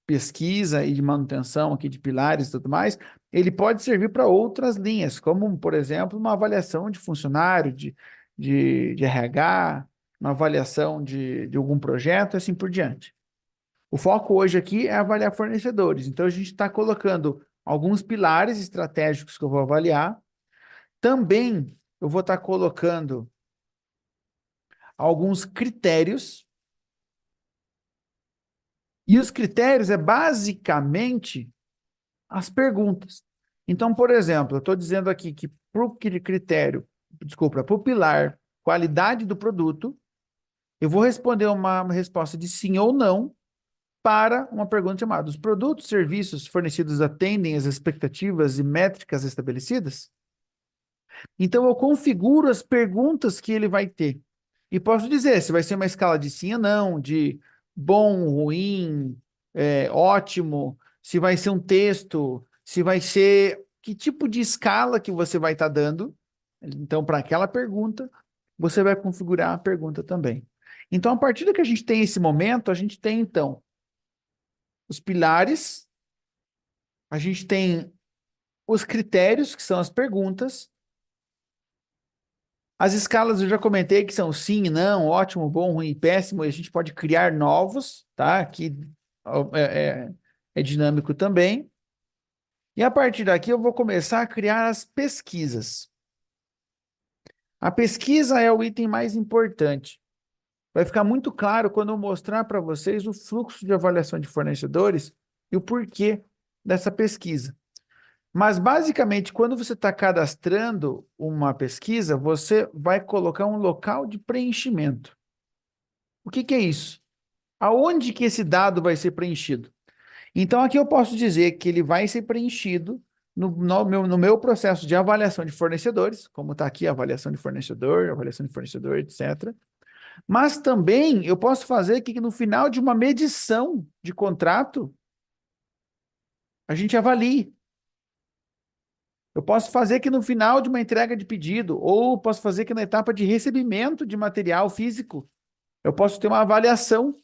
pesquisa e de manutenção aqui de pilares e tudo mais, ele pode servir para outras linhas, como, por exemplo, uma avaliação de funcionário, de RH, uma avaliação de algum projeto, assim por diante. O foco hoje aqui é avaliar fornecedores. Então, a gente está colocando alguns pilares estratégicos que eu vou avaliar. Também eu vou estar colocando alguns critérios. E os critérios é basicamente as perguntas. Então, por exemplo, eu estou dizendo aqui que para o critério, desculpa, para o pilar qualidade do produto, eu vou responder uma resposta de sim ou não para uma pergunta chamada: os produtos e serviços fornecidos atendem às expectativas e métricas estabelecidas? Então, eu configuro as perguntas que ele vai ter. E posso dizer se vai ser uma escala de sim ou não, de bom, ruim, ótimo, se vai ser um texto, se vai ser que tipo de escala que você vai estar dando. Então, para aquela pergunta, você vai configurar a pergunta também. Então, a partir do que a gente tem esse momento, a gente tem, então, os pilares, a gente tem os critérios, que são as perguntas. As escalas eu já comentei que são sim, não, ótimo, bom, ruim, péssimo, e a gente pode criar novos, tá? Que é dinâmico também. E a partir daqui eu vou começar a criar as pesquisas. A pesquisa é o item mais importante. Vai ficar muito claro quando eu mostrar para vocês o fluxo de avaliação de fornecedores e o porquê dessa pesquisa. Mas, basicamente, quando você está cadastrando uma pesquisa, você vai colocar um local de preenchimento. O que que é isso? Aonde que esse dado vai ser preenchido? Então, aqui eu posso dizer que ele vai ser preenchido no meu processo de avaliação de fornecedores, como está aqui a avaliação de fornecedor, etc. Mas também eu posso fazer que no final de uma medição de contrato, a gente avalie. Eu posso fazer que no final de uma entrega de pedido, ou posso fazer que na etapa de recebimento de material físico, eu posso ter uma avaliação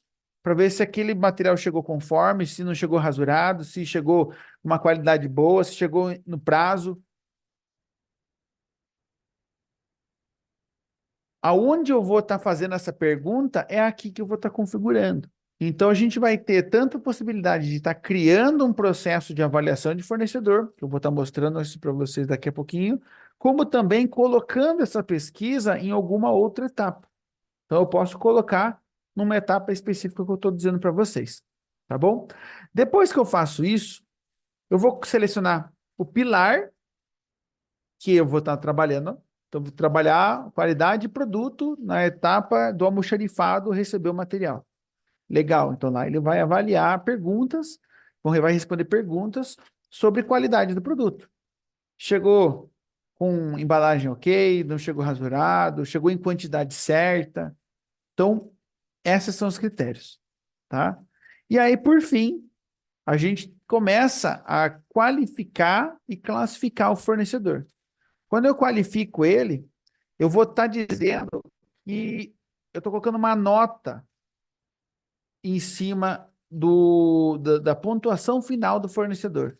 para ver se aquele material chegou conforme, se não chegou rasurado, se chegou com uma qualidade boa, se chegou no prazo. Aonde eu vou estar fazendo essa pergunta é aqui que eu vou estar configurando. Então, a gente vai ter tanto a possibilidade de estar criando um processo de avaliação de fornecedor, que eu vou estar mostrando isso para vocês daqui a pouquinho, como também colocando essa pesquisa em alguma outra etapa. Então, eu posso colocar numa etapa específica que eu estou dizendo para vocês, tá bom? Depois que eu faço isso, eu vou selecionar o pilar que eu vou estar trabalhando. Então, vou trabalhar qualidade de produto na etapa do almoxarifado receber o material. Legal, então lá ele vai avaliar perguntas, vai responder perguntas sobre qualidade do produto. Chegou com embalagem ok, não chegou rasurado, chegou em quantidade certa. Então, esses são os critérios, tá? E aí, por fim, a gente começa a qualificar e classificar o fornecedor. Quando eu qualifico ele, eu vou estar dizendo que eu estou colocando uma nota em cima da pontuação final do fornecedor.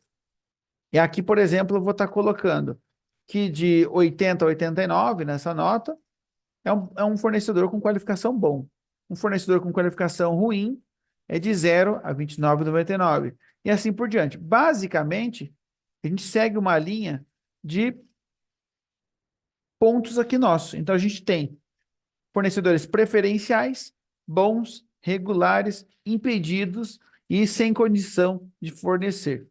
E aqui, por exemplo, eu vou estar colocando que de 80 a 89 nessa nota é um fornecedor com qualificação bom. Um fornecedor com qualificação ruim é de 0 a 29,99. E assim por diante. Basicamente, a gente segue uma linha de pontos aqui nosso. Então, a gente tem fornecedores preferenciais, bons, regulares, impedidos e sem condição de fornecer.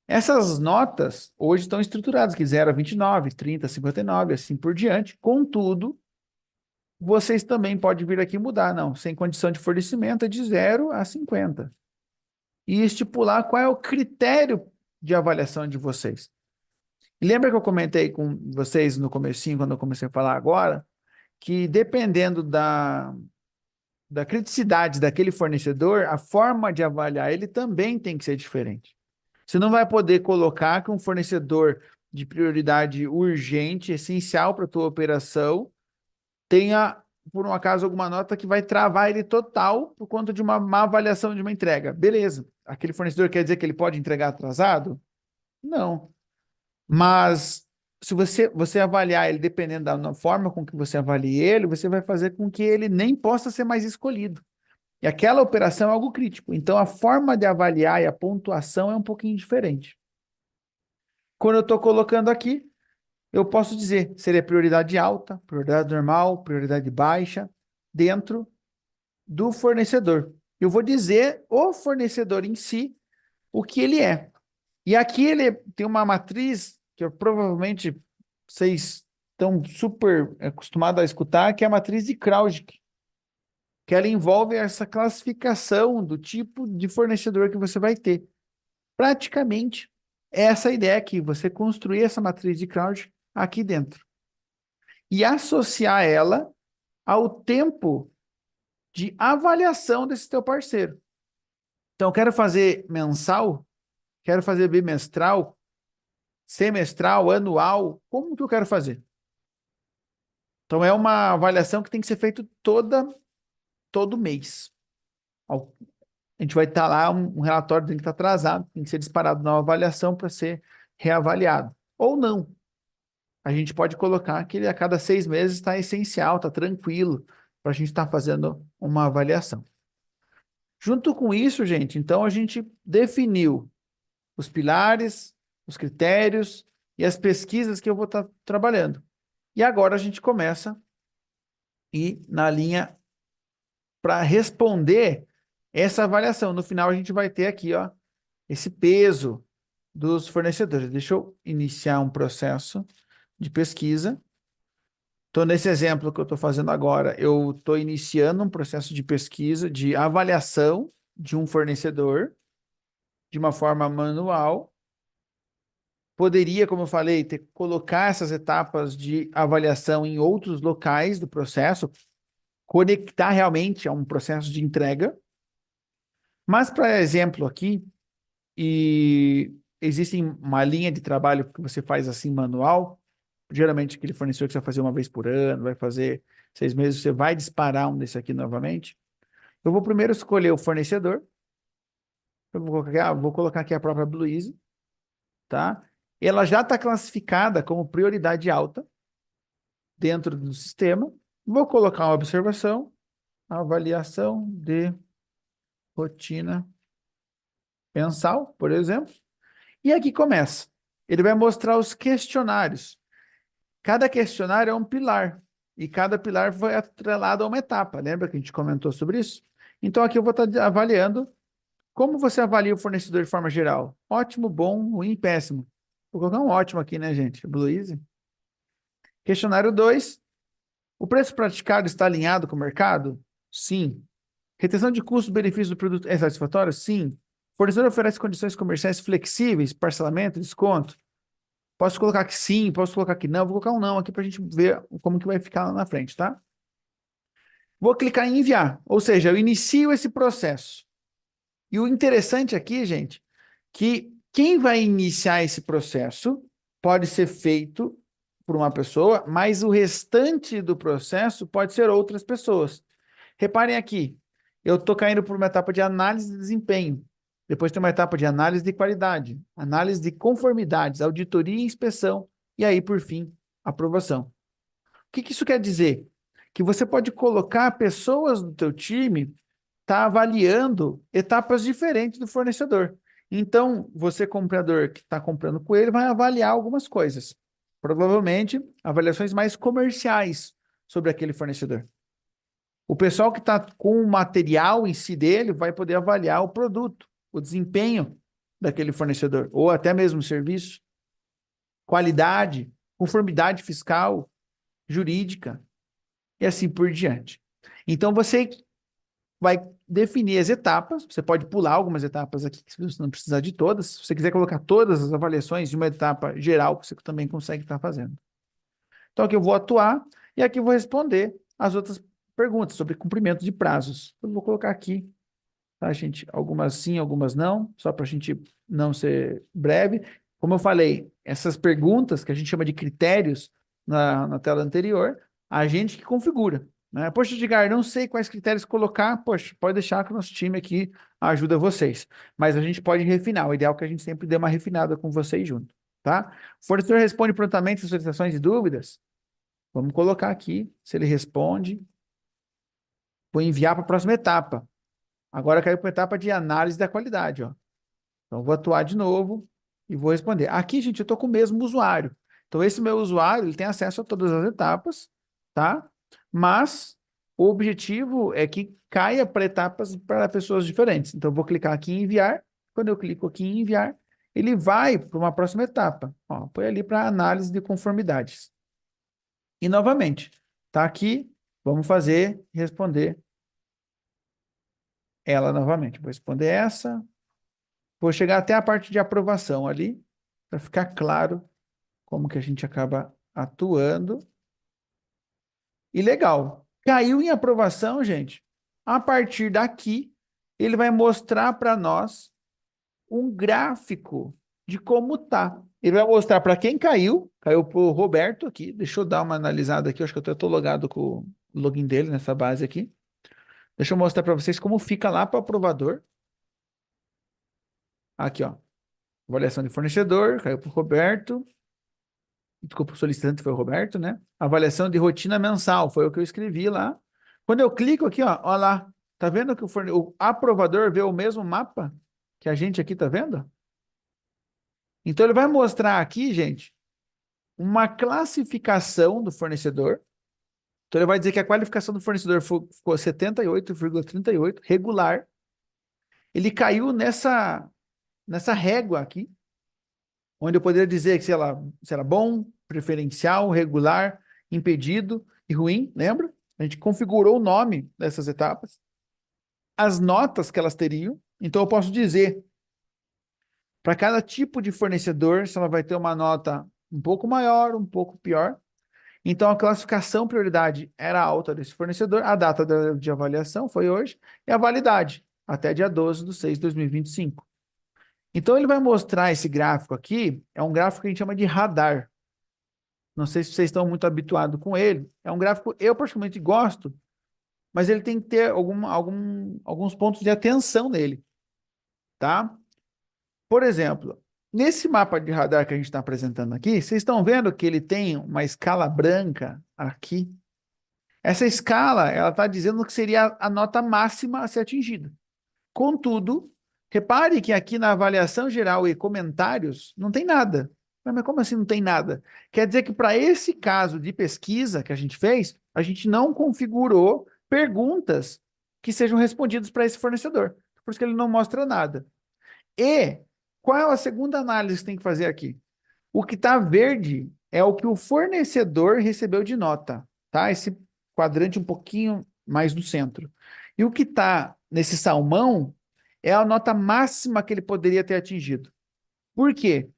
Essas notas hoje estão estruturadas aqui 0 a 29, 30, 59, assim por diante. Contudo, vocês também podem vir aqui mudar, não, sem condição de fornecimento é de 0 a 50. E estipular qual é o critério de avaliação de vocês. E lembra que eu comentei com vocês no comecinho, quando eu comecei a falar agora, que dependendo da criticidade daquele fornecedor, a forma de avaliar ele também tem que ser diferente. Você não vai poder colocar que um fornecedor de prioridade urgente, essencial para a tua operação, tenha, por um acaso, alguma nota que vai travar ele total por conta de uma má avaliação de uma entrega. Beleza. Aquele fornecedor quer dizer que ele pode entregar atrasado? Não. Mas se você avaliar ele dependendo da forma com que você avalie ele, você vai fazer com que ele nem possa ser mais escolhido. E aquela operação é algo crítico. Então, a forma de avaliar e a pontuação é um pouquinho diferente. Quando eu estou colocando aqui, eu posso dizer, seria prioridade alta, prioridade normal, prioridade baixa, dentro do fornecedor. Eu vou dizer o fornecedor em si, o que ele é. E aqui ele tem uma matriz que provavelmente vocês estão super acostumados a escutar, que é a matriz de Kraujic, que ela envolve essa classificação do tipo de fornecedor que você vai ter. Praticamente, essa ideia aqui, você construir essa matriz de Kraujic aqui dentro. E associar ela ao tempo de avaliação desse teu parceiro. Então, quero fazer mensal, quero fazer bimestral, semestral, anual, como que eu quero fazer? Então, é uma avaliação que tem que ser feita todo mês. A gente vai estar lá, um relatório tem que estar atrasado, tem que ser disparado numa avaliação para ser reavaliado. Ou não. A gente pode colocar que ele a cada 6 meses está essencial, está tranquilo, para a gente estar fazendo uma avaliação. Junto com isso, gente, então a gente definiu os pilares, os critérios e as pesquisas que eu vou estar trabalhando. E agora a gente começa a ir na linha para responder essa avaliação. No final a gente vai ter aqui, ó, esse peso dos fornecedores. Deixa eu iniciar um processo de pesquisa. Então, nesse exemplo que eu estou fazendo agora, eu estou iniciando um processo de pesquisa, de avaliação de um fornecedor, de uma forma manual. Poderia, como eu falei, colocar essas etapas de avaliação em outros locais do processo, conectar realmente a um processo de entrega. Mas, para exemplo aqui, e existe uma linha de trabalho que você faz assim manual, geralmente aquele fornecedor que você vai fazer uma vez por ano, vai fazer 6 meses, você vai disparar um desse aqui novamente. Eu vou primeiro escolher o fornecedor, vou colocar aqui a própria Blue Easy, tá? Ela já está classificada como prioridade alta dentro do sistema. Vou colocar uma observação, avaliação de rotina mensal, por exemplo. E aqui começa. Ele vai mostrar os questionários. Cada questionário é um pilar. e cada pilar foi atrelado a uma etapa. Lembra que a gente comentou sobre isso? Então, aqui eu vou estar avaliando como você avalia o fornecedor de forma geral. Ótimo, bom, ruim, péssimo. Vou colocar um ótimo aqui, né, gente? Blue Easy. Questionário 2. O preço praticado está alinhado com o mercado? Sim. Retenção de custo-benefício do produto é satisfatória? Sim. Fornecedor oferece condições comerciais flexíveis, parcelamento, desconto? Posso colocar que sim, posso colocar que não. Vou colocar um não aqui para a gente ver como que vai ficar lá na frente, tá? Vou clicar em enviar, ou seja, eu inicio esse processo. E o interessante aqui, gente, que quem vai iniciar esse processo pode ser feito por uma pessoa, mas o restante do processo pode ser outras pessoas. Reparem aqui, eu estou caindo por uma etapa de análise de desempenho. Depois tem uma etapa de análise de qualidade, análise de conformidades, auditoria e inspeção. E aí, por fim, aprovação. O que que isso quer dizer? Que você pode colocar pessoas do teu time tá avaliando etapas diferentes do fornecedor. Então, você, comprador que está comprando com ele, vai avaliar algumas coisas. Provavelmente, avaliações mais comerciais sobre aquele fornecedor. O pessoal que está com o material em si dele vai poder avaliar o produto, o desempenho daquele fornecedor, ou até mesmo o serviço, qualidade, conformidade fiscal, jurídica, e assim por diante. Então, você vai definir as etapas. Você pode pular algumas etapas aqui, se você não precisar de todas. Se você quiser colocar todas as avaliações de uma etapa geral, você também consegue estar fazendo. Então, aqui eu vou atuar e aqui eu vou responder as outras perguntas sobre cumprimento de prazos. Eu vou colocar aqui, tá, gente? Algumas sim, algumas não, só para a gente não ser breve. Como eu falei, essas perguntas, que a gente chama de critérios na tela anterior, a gente que configura. Né? Poxa, Edgar, não sei quais critérios colocar. Poxa, pode deixar que o nosso time aqui ajuda vocês. Mas a gente pode refinar. O ideal é que a gente sempre dê uma refinada com vocês junto, tá? O fornecedor responde prontamente às solicitações e dúvidas? Vamos colocar aqui, se ele responde. Vou enviar para a próxima etapa. Agora caiu para a etapa de análise da qualidade, ó. Então, vou atuar de novo e vou responder. Aqui, gente, eu estou com o mesmo usuário. Então, esse meu usuário, ele tem acesso a todas as etapas, tá? Mas o objetivo é que caia para etapas para pessoas diferentes. Então, eu vou clicar aqui em enviar. Quando eu clico aqui em enviar, ele vai para uma próxima etapa. Ó, põe ali para análise de conformidades. E, novamente, tá aqui, vamos fazer, responder ela novamente. Vou responder essa. Vou chegar até a parte de aprovação ali, para ficar claro como que a gente acaba atuando. E legal. Caiu em aprovação, gente. A partir daqui, ele vai mostrar para nós um gráfico de como tá. Ele vai mostrar para quem caiu. Caiu para o Roberto aqui. Deixa eu dar uma analisada aqui. Eu acho que eu estou logado com o login dele nessa base aqui. Deixa eu mostrar para vocês como fica lá para o aprovador. Aqui, ó. Avaliação de fornecedor. Caiu para o Roberto. Desculpa, o solicitante foi o Roberto, né? Avaliação de rotina mensal, foi o que eu escrevi lá. Quando eu clico aqui, ó lá, tá vendo que o aprovador vê o mesmo mapa que a gente aqui tá vendo? Então ele vai mostrar aqui, gente, uma classificação do fornecedor. Então ele vai dizer que a qualificação do fornecedor ficou 78,38, regular. Ele caiu nessa régua aqui, onde eu poderia dizer que se era bom, preferencial, regular, impedido e ruim, lembra? A gente configurou o nome dessas etapas, as notas que elas teriam. Então, eu posso dizer, para cada tipo de fornecedor, se ela vai ter uma nota um pouco maior, um pouco pior. Então, a classificação prioridade era alta desse fornecedor, a data de avaliação foi hoje, e a validade, até dia 12/6/2025. Então, ele vai mostrar esse gráfico aqui, é um gráfico que a gente chama de radar. Não sei se vocês estão muito habituados com ele. É um gráfico, eu particularmente gosto, mas ele tem que ter alguns pontos de atenção nele, tá? Por exemplo, nesse mapa de radar que a gente está apresentando aqui, vocês estão vendo que ele tem uma escala branca aqui? Essa escala, ela está dizendo que seria a nota máxima a ser atingida. Contudo, repare que aqui na avaliação geral e comentários não tem nada. Mas como assim não tem nada? Quer dizer que para esse caso de pesquisa que a gente fez, a gente não configurou perguntas que sejam respondidas para esse fornecedor. Por isso que ele não mostra nada. E qual é a segunda análise que tem que fazer aqui? O que está verde é o que o fornecedor recebeu de nota, tá? Esse quadrante um pouquinho mais no centro. E o que está nesse salmão é a nota máxima que ele poderia ter atingido. Por quê?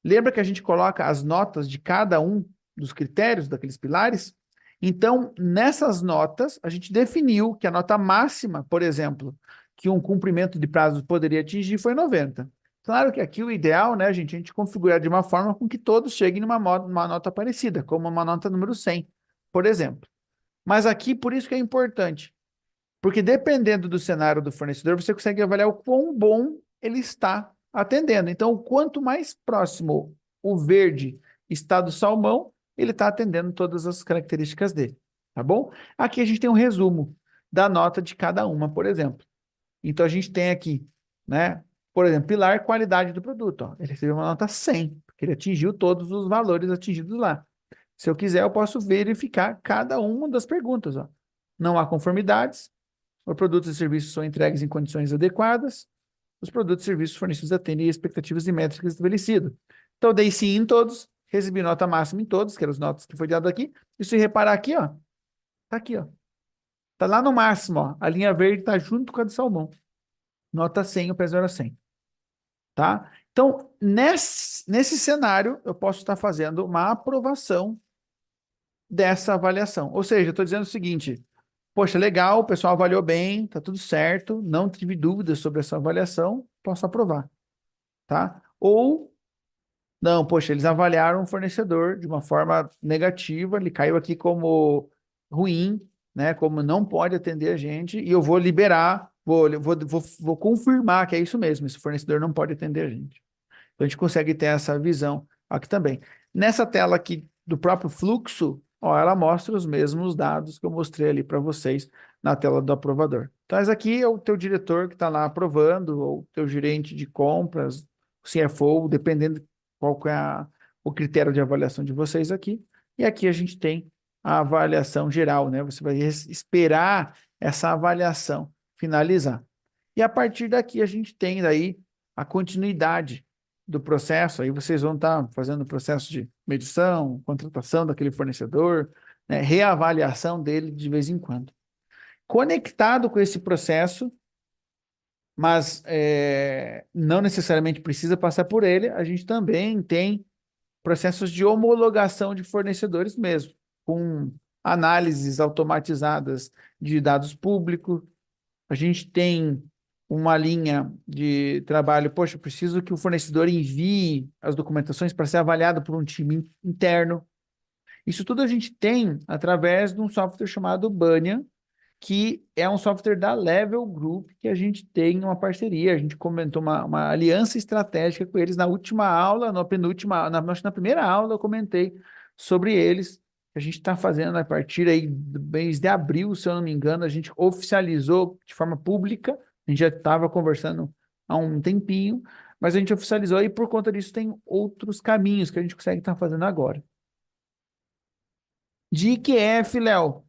Lembra que a gente coloca as notas de cada um dos critérios daqueles pilares? Então, nessas notas, a gente definiu que a nota máxima, por exemplo, que um cumprimento de prazo poderia atingir foi 90. Claro que aqui o ideal, né, gente, a gente configurar de uma forma com que todos cheguem numa nota parecida, como uma nota número 100, por exemplo. Mas aqui, por isso que é importante, porque dependendo do cenário do fornecedor, você consegue avaliar o quão bom ele está atendendo. Então, quanto mais próximo o verde está do salmão, ele está atendendo todas as características dele, tá bom? Aqui a gente tem um resumo da nota de cada uma, por exemplo. Então, a gente tem aqui, né? Por exemplo, pilar qualidade do produto. Ó. Ele recebeu uma nota 100, porque ele atingiu todos os valores atingidos lá. Se eu quiser, eu posso verificar cada uma das perguntas. Ó. Não há conformidades, os produtos e serviços são entregues em condições adequadas, os produtos e serviços fornecidos atendem expectativas e métricas estabelecidas. Então, dei sim em todos, recebi nota máxima em todos, que eram as notas que foi dado aqui, e se reparar aqui, ó, tá aqui, ó, tá lá no máximo, ó, a linha verde tá junto com a do salmão. Nota 100, o peso era 100, tá? Então, nesse cenário, eu posso estar fazendo uma aprovação dessa avaliação. Ou seja, eu estou dizendo o seguinte: poxa, legal, o pessoal avaliou bem, tá tudo certo, não tive dúvidas sobre essa avaliação, posso aprovar, tá? Ou, não, poxa, eles avaliaram o fornecedor de uma forma negativa, ele caiu aqui como ruim, né? Como não pode atender a gente, e eu vou liberar, vou confirmar que é isso mesmo, esse fornecedor não pode atender a gente. Então a gente consegue ter essa visão aqui também. Nessa tela aqui do próprio fluxo, ó, ela mostra os mesmos dados que eu mostrei ali para vocês na tela do aprovador. Então, esse aqui é o teu diretor que está lá aprovando, ou teu gerente de compras, o CFO, dependendo qual que é o critério de avaliação de vocês aqui. E aqui a gente tem a avaliação geral, né? Você vai esperar essa avaliação finalizar. E a partir daqui a gente tem daí a continuidade do processo, aí vocês vão estar fazendo o processo de medição, contratação daquele fornecedor, né, reavaliação dele de vez em quando. Conectado com esse processo, mas não necessariamente precisa passar por ele, a gente também tem processos de homologação de fornecedores mesmo, com análises automatizadas de dados públicos. A gente tem uma linha de trabalho, poxa, eu preciso que o fornecedor envie as documentações para ser avaliado por um time interno. Isso tudo a gente tem através de um software chamado Banyan, que é um software da Level Group, que a gente tem uma parceria, a gente comentou uma aliança estratégica com eles na última aula, na penúltima, acho que na primeira aula eu comentei sobre eles, que a gente está fazendo a partir aí do mês de abril, se eu não me engano, a gente oficializou de forma pública, a gente já estava conversando há um tempinho, mas a gente oficializou e por conta disso tem outros caminhos que a gente consegue estar fazendo agora. De IQF, Léo,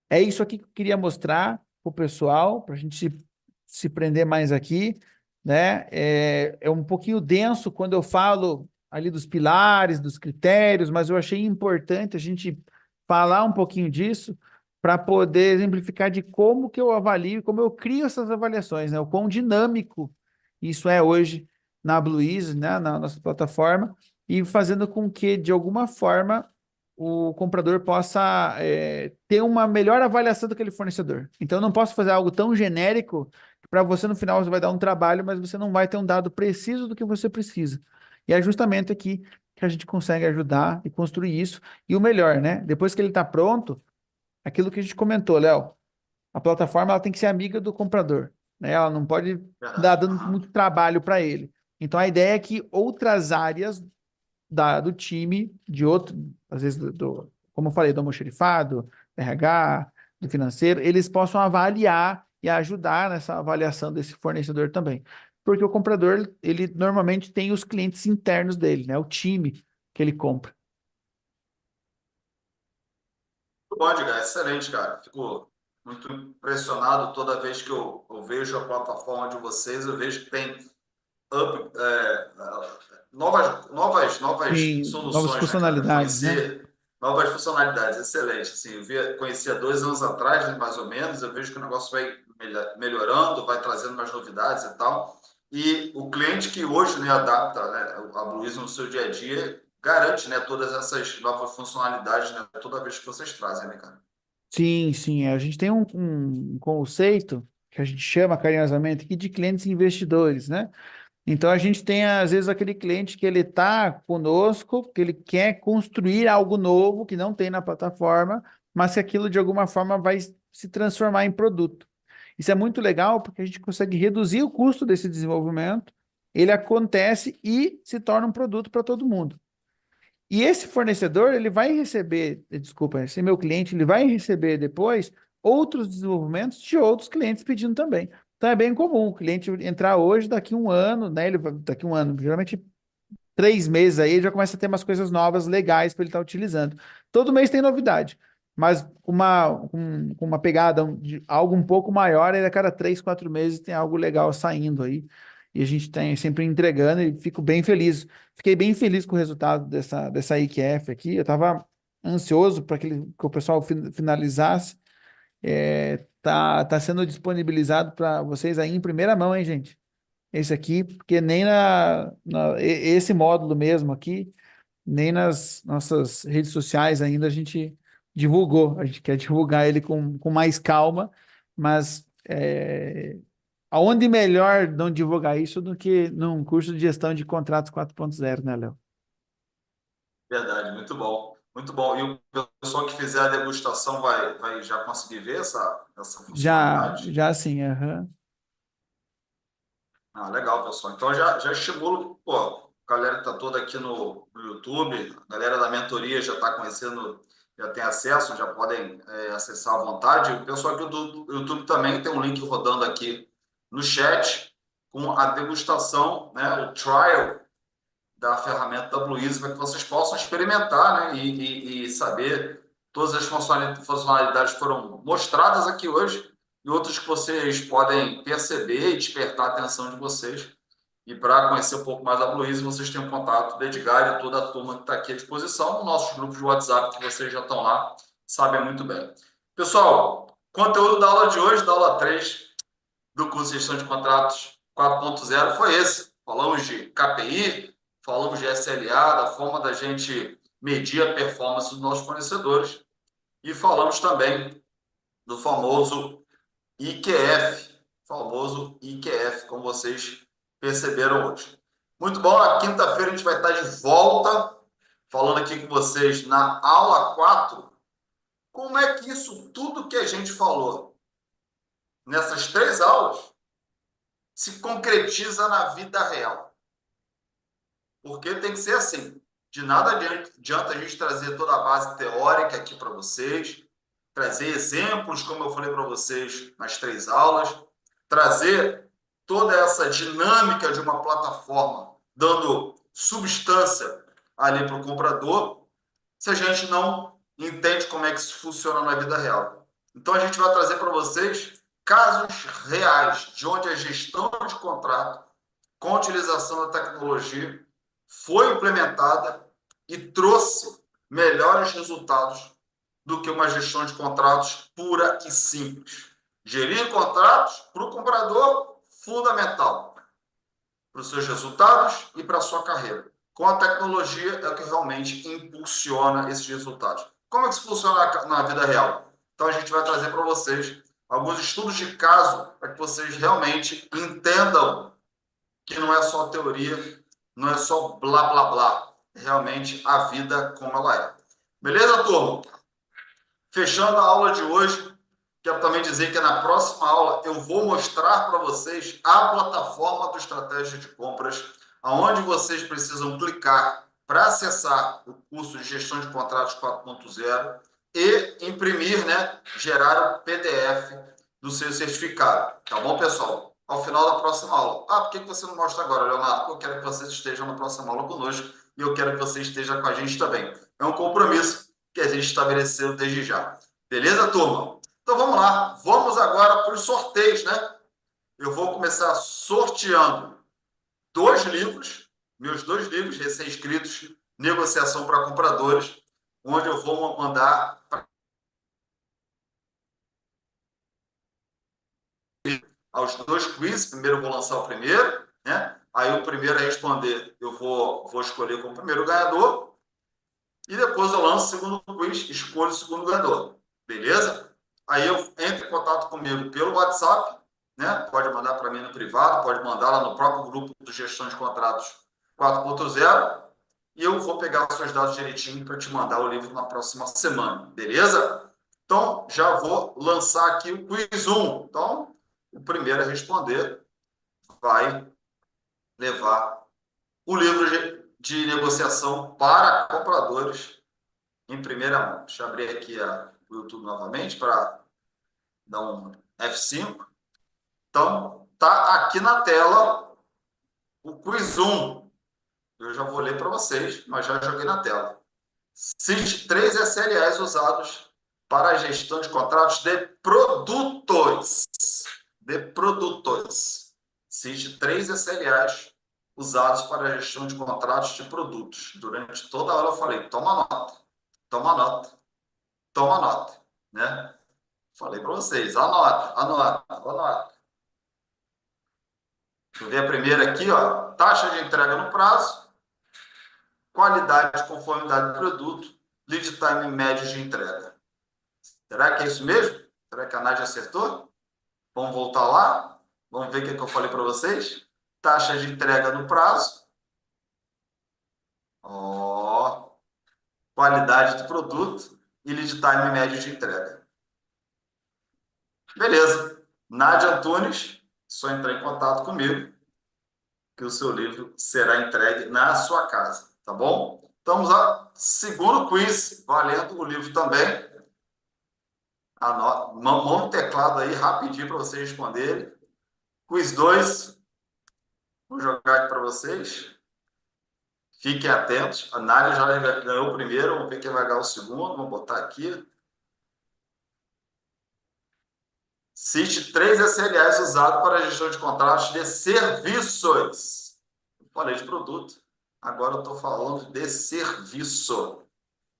é isso aqui que eu queria mostrar para o pessoal, para a gente se prender mais aqui, né? É um pouquinho denso quando eu falo ali dos pilares, dos critérios, mas eu achei importante a gente falar um pouquinho disso para poder exemplificar de como que eu avalio, como eu crio essas avaliações, né? O quão dinâmico isso é hoje na Blueise, né? Na nossa plataforma, e fazendo com que, de alguma forma, o comprador possa ter uma melhor avaliação daquele fornecedor. Então, eu não posso fazer algo tão genérico que para você, no final, você vai dar um trabalho, mas você não vai ter um dado preciso do que você precisa. E é justamente aqui que a gente consegue ajudar e construir isso. E o melhor, né? Depois que ele está pronto, aquilo que a gente comentou, Léo, a plataforma ela tem que ser amiga do comprador, né? Ela não pode dar Verdade. dando muito trabalho para ele. Então, a ideia é que outras áreas do time, de outro, às vezes, como eu falei, do almoxerifado, RH, do financeiro, eles possam avaliar e ajudar nessa avaliação desse fornecedor também. porque o comprador, ele normalmente tem os clientes internos dele, né? O time que ele compra. Muito bom, Edgar. Excelente, cara. Fico muito impressionado toda vez que eu vejo a plataforma de vocês, eu vejo que tem novas Tem novas soluções, né, cara? funcionalidades, né? Conhecer novas funcionalidades, excelente. Assim, conhecia 2 anos atrás, né, mais ou menos, eu vejo que o negócio vai melhorando, vai trazendo mais novidades e tal. E o cliente que hoje, né, adapta, né, a Blueise no seu dia a dia, garante, né, todas essas novas funcionalidades, né, toda vez que vocês trazem, né, cara? Sim, sim. A gente tem um conceito que a gente chama carinhosamente aqui de clientes investidores, né? Então a gente tem às vezes aquele cliente que ele está conosco, que ele quer construir algo novo que não tem na plataforma, mas que aquilo de alguma forma vai se transformar em produto. Isso é muito legal porque a gente consegue reduzir o custo desse desenvolvimento, ele acontece e se torna um produto para todo mundo. E esse fornecedor, ele vai receber, desculpa, esse meu cliente, ele vai receber depois outros desenvolvimentos de outros clientes pedindo também. Então é bem comum o cliente entrar hoje, daqui um ano, né? Daqui um ano, geralmente 3 meses aí, ele já começa a ter umas coisas novas, legais para ele estar utilizando. Todo mês tem novidade, mas com uma pegada de algo um pouco maior, aí a cada 3, 4 meses tem algo legal saindo aí. E a gente tem sempre entregando e fico bem feliz. Fiquei bem feliz com o resultado dessa IQF aqui. Eu estava ansioso para que o pessoal finalizasse. Tá sendo disponibilizado para vocês aí em primeira mão, hein, gente? Esse aqui, porque nem esse módulo mesmo aqui, nem nas nossas redes sociais ainda a gente divulgou. A gente quer divulgar ele com mais calma, mas aonde melhor não divulgar isso do que num curso de gestão de contratos 4.0, né, Léo? Verdade, muito bom. Muito bom. E o pessoal que fizer a degustação vai já conseguir ver essa Já, funcionalidade? já assim, aham. Ah, legal, pessoal. Então já estimulo, pô, a galera que tá toda aqui no YouTube, a galera da mentoria já está conhecendo, já tem acesso, já podem acessar à vontade. O pessoal aqui do YouTube também tem um link rodando aqui no chat com a degustação, né, o trial da ferramenta da Blueise para que vocês possam experimentar, né, e saber todas as funcionalidades que foram mostradas aqui hoje e outras que vocês podem perceber e despertar a atenção de vocês. E para conhecer um pouco mais da Blueise, vocês têm um contato do Edgar e toda a turma que está aqui à disposição, nos nossos grupos de WhatsApp, que vocês já estão lá, sabem muito bem. Pessoal, conteúdo da aula de hoje, da aula 3 do curso de gestão de contratos 4.0 foi esse. Falamos de KPI, falamos de SLA, da forma da gente medir a performance dos nossos fornecedores e falamos também do famoso IQF, como vocês perceberam hoje. Muito bom, na quinta-feira a gente vai estar de volta, falando aqui com vocês na aula 4, como é que isso tudo que a gente falou nessas 3 aulas se concretiza na vida real. Porque tem que ser assim. De nada adianta a gente trazer toda a base teórica aqui para vocês, trazer exemplos, como eu falei para vocês nas 3 aulas, trazer toda essa dinâmica de uma plataforma, dando substância ali para o comprador, se a gente não entende como é que isso funciona na vida real. Então a gente vai trazer para vocês casos reais de onde a gestão de contrato com a utilização da tecnologia foi implementada e trouxe melhores resultados do que uma gestão de contratos pura e simples. Gerir contratos para o comprador, fundamental para os seus resultados e para a sua carreira. Com a tecnologia é o que realmente impulsiona esses resultados. Como é que isso funciona na vida real? Então a gente vai trazer para vocês alguns estudos de caso para que vocês realmente entendam que não é só teoria, não é só blá blá blá, é realmente a vida como ela é. Beleza, turma? Fechando a aula de hoje, quero também dizer que na próxima aula eu vou mostrar para vocês a plataforma do Estratégia de Compras, aonde vocês precisam clicar para acessar o curso de Gestão de Contratos 4.0 e imprimir, né, gerar o PDF do seu certificado. Tá bom, pessoal? ao final da próxima aula. Ah, por que você não mostra agora, Leonardo? Eu quero que você esteja na próxima aula conosco e eu quero que você esteja com a gente também. É um compromisso que a gente estabeleceu desde já. Beleza, turma? Então vamos lá. Vamos agora para os sorteios, né? Eu vou começar sorteando dois livros, meus dois livros recém-escritos, Negociação para Compradores, onde eu vou mandar aos dois quizzes. Primeiro eu vou lançar o primeiro, né? Aí o primeiro a responder, eu vou escolher como primeiro ganhador. E depois eu lanço o segundo quiz, escolho o segundo ganhador. Beleza? Aí eu entro em contato comigo pelo WhatsApp, né? Pode mandar para mim no privado, pode mandar lá no próprio grupo do Gestão de Contratos 4.0. E eu vou pegar os seus dados direitinho para te mandar o livro na próxima semana. Beleza? Então, já vou lançar aqui o quiz 1. Então, o primeiro a responder vai levar o livro de negociação para compradores em primeira mão. Deixa eu abrir aqui o YouTube novamente para dar um F5. Então, tá aqui na tela o quiz 1. Eu já vou ler para vocês, mas já joguei na tela. Cite três SLAs usados para a gestão de contratos de produtos. De produtos. Cite três SLAs usados para a gestão de contratos de produtos. Durante toda a aula eu falei, toma nota, toma nota, toma nota, né? Falei para vocês, anota, anota, anota. Deixa eu ver a primeira aqui, ó. Taxa de entrega no prazo, qualidade e conformidade do produto, lead time médio de entrega. Será que é isso mesmo? Será que a Nádia acertou? Vamos voltar lá? Vamos ver o que eu falei para vocês? Taxa de entrega no prazo. Ó, qualidade do produto e lead time médio de entrega. Beleza. Nádia Antunes, só entrar em contato comigo que o seu livro será entregue na sua casa, tá bom? Estamos ao segundo quiz, valendo o livro também. Mão no teclado aí, rapidinho para vocês responderem. Quiz 2, vou jogar aqui para vocês. Fiquem atentos. A Nádia já ganhou o primeiro, vamos ver quem vai ganhar o segundo. Vamos botar aqui. Cite três SLAs usados para a gestão de contratos de serviços. Eu falei de produto, agora eu estou falando de serviço.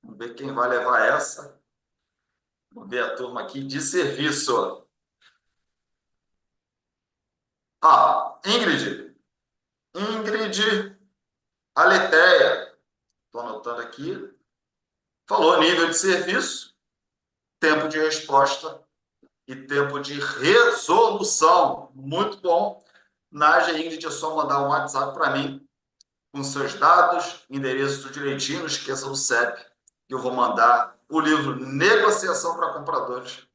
Vamos ver quem vai levar essa. Vamos ver a turma aqui de serviço. Ah, Ingrid. Ingrid Aleteia. Estou anotando aqui. Falou nível de serviço, tempo de resposta e tempo de resolução. Muito bom. Nádia e Ingrid, é só mandar um WhatsApp para mim com seus dados, endereço tudo direitinho, não esqueça do CEP, que eu vou mandar o livro Negociação para Compradores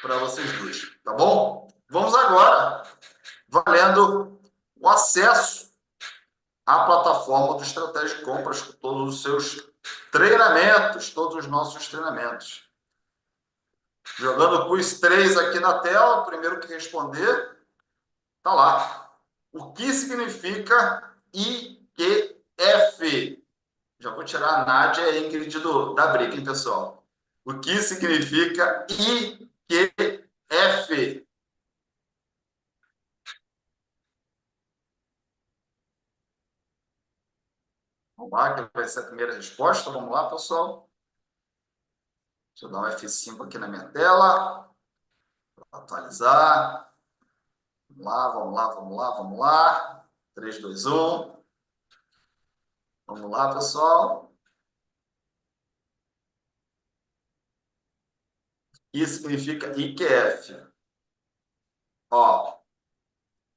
para vocês dois, tá bom? Vamos agora, valendo o acesso à plataforma do Estratégia de Compras, com todos os seus treinamentos, todos os nossos treinamentos. Jogando o quiz 3 aqui na tela, o primeiro que responder, tá lá. O que significa IQF? Já vou tirar a Nádia e a Ingrid da briga, hein, pessoal? O que significa IQF? Vamos lá, que vai ser a primeira resposta. Vamos lá, pessoal. Deixa eu dar um F5 aqui na minha tela. Atualizar. Vamos lá, vamos lá, vamos lá, vamos lá. 3, 2, 1. Vamos lá, pessoal. Isso significa IQF. Ó,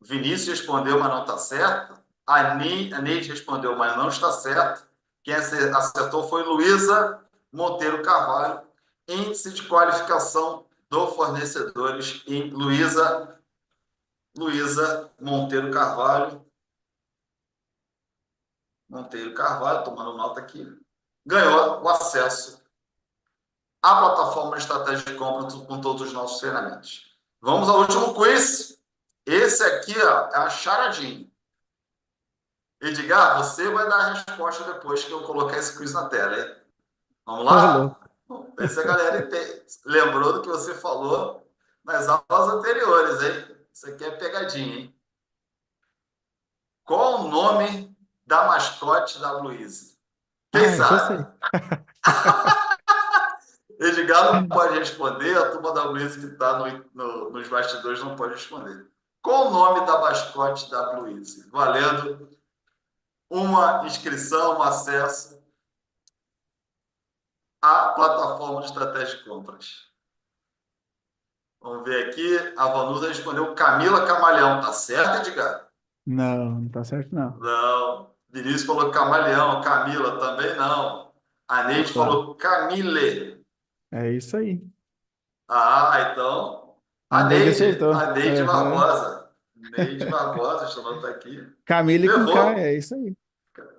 Vinícius respondeu, mas não está certo. A Neide respondeu, mas não está certo. Quem acertou foi Luísa Monteiro Carvalho. Índice de qualificação do fornecedores em Luísa Monteiro Carvalho. Monteiro Carvalho, tomando nota aqui. Ganhou o acesso à plataforma de estratégia de compra com todos os nossos treinamentos. Vamos ao último quiz. Esse aqui, ó, é a charadinha. Edgar, você vai dar a resposta depois que eu colocar esse quiz na tela, hein? Vamos Ô, lá? louco. Vamos ver se a galera lembrou do que você falou nas aulas anteriores, hein? Isso aqui é pegadinha, hein? Qual o nome da mascote da Luísa? Quem Ah, esse eu sei. sabe? Edgar não pode responder, a turma da Luísa que está nos bastidores não pode responder. Qual o nome da mascote da Luísa? Valendo uma inscrição, um acesso à plataforma de estratégia de compras. Vamos ver aqui. A Vanusa respondeu Camila Camalhão. Tá certo, Edgar? Não, não tá certo, não. Não. Vinícius falou Camaleão. Camila também não. A Neide Opa, falou Camille. é isso aí. Ah, então. A A Neide Neide. acertou. A Neide Aham. Barbosa. Neide Barbosa, deixa eu anotar aqui. Camille com K, Errou. é isso aí.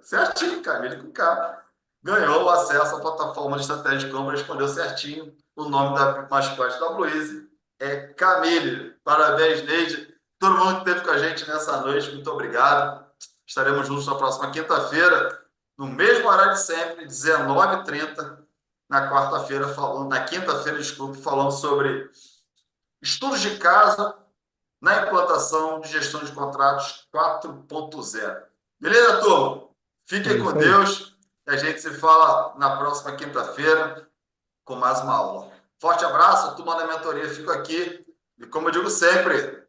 Certinho, Camille com K. Ganhou o acesso à plataforma de estratégia de compra, respondeu certinho. O nome da mascote da Bluise é Camille. Parabéns, Neide. Todo mundo que esteve com a gente nessa noite, muito obrigado. Estaremos juntos na próxima quinta-feira, no mesmo horário de sempre, 19h30, na quarta-feira, falando, na quinta-feira, desculpe, falando sobre estudos de caso na implantação de gestão de contratos 4.0. Beleza, turma? É Fiquem com isso aí. Deus. A gente se fala na próxima quinta-feira com mais uma aula. Forte abraço, turma da mentoria. Fico aqui. E como eu digo sempre,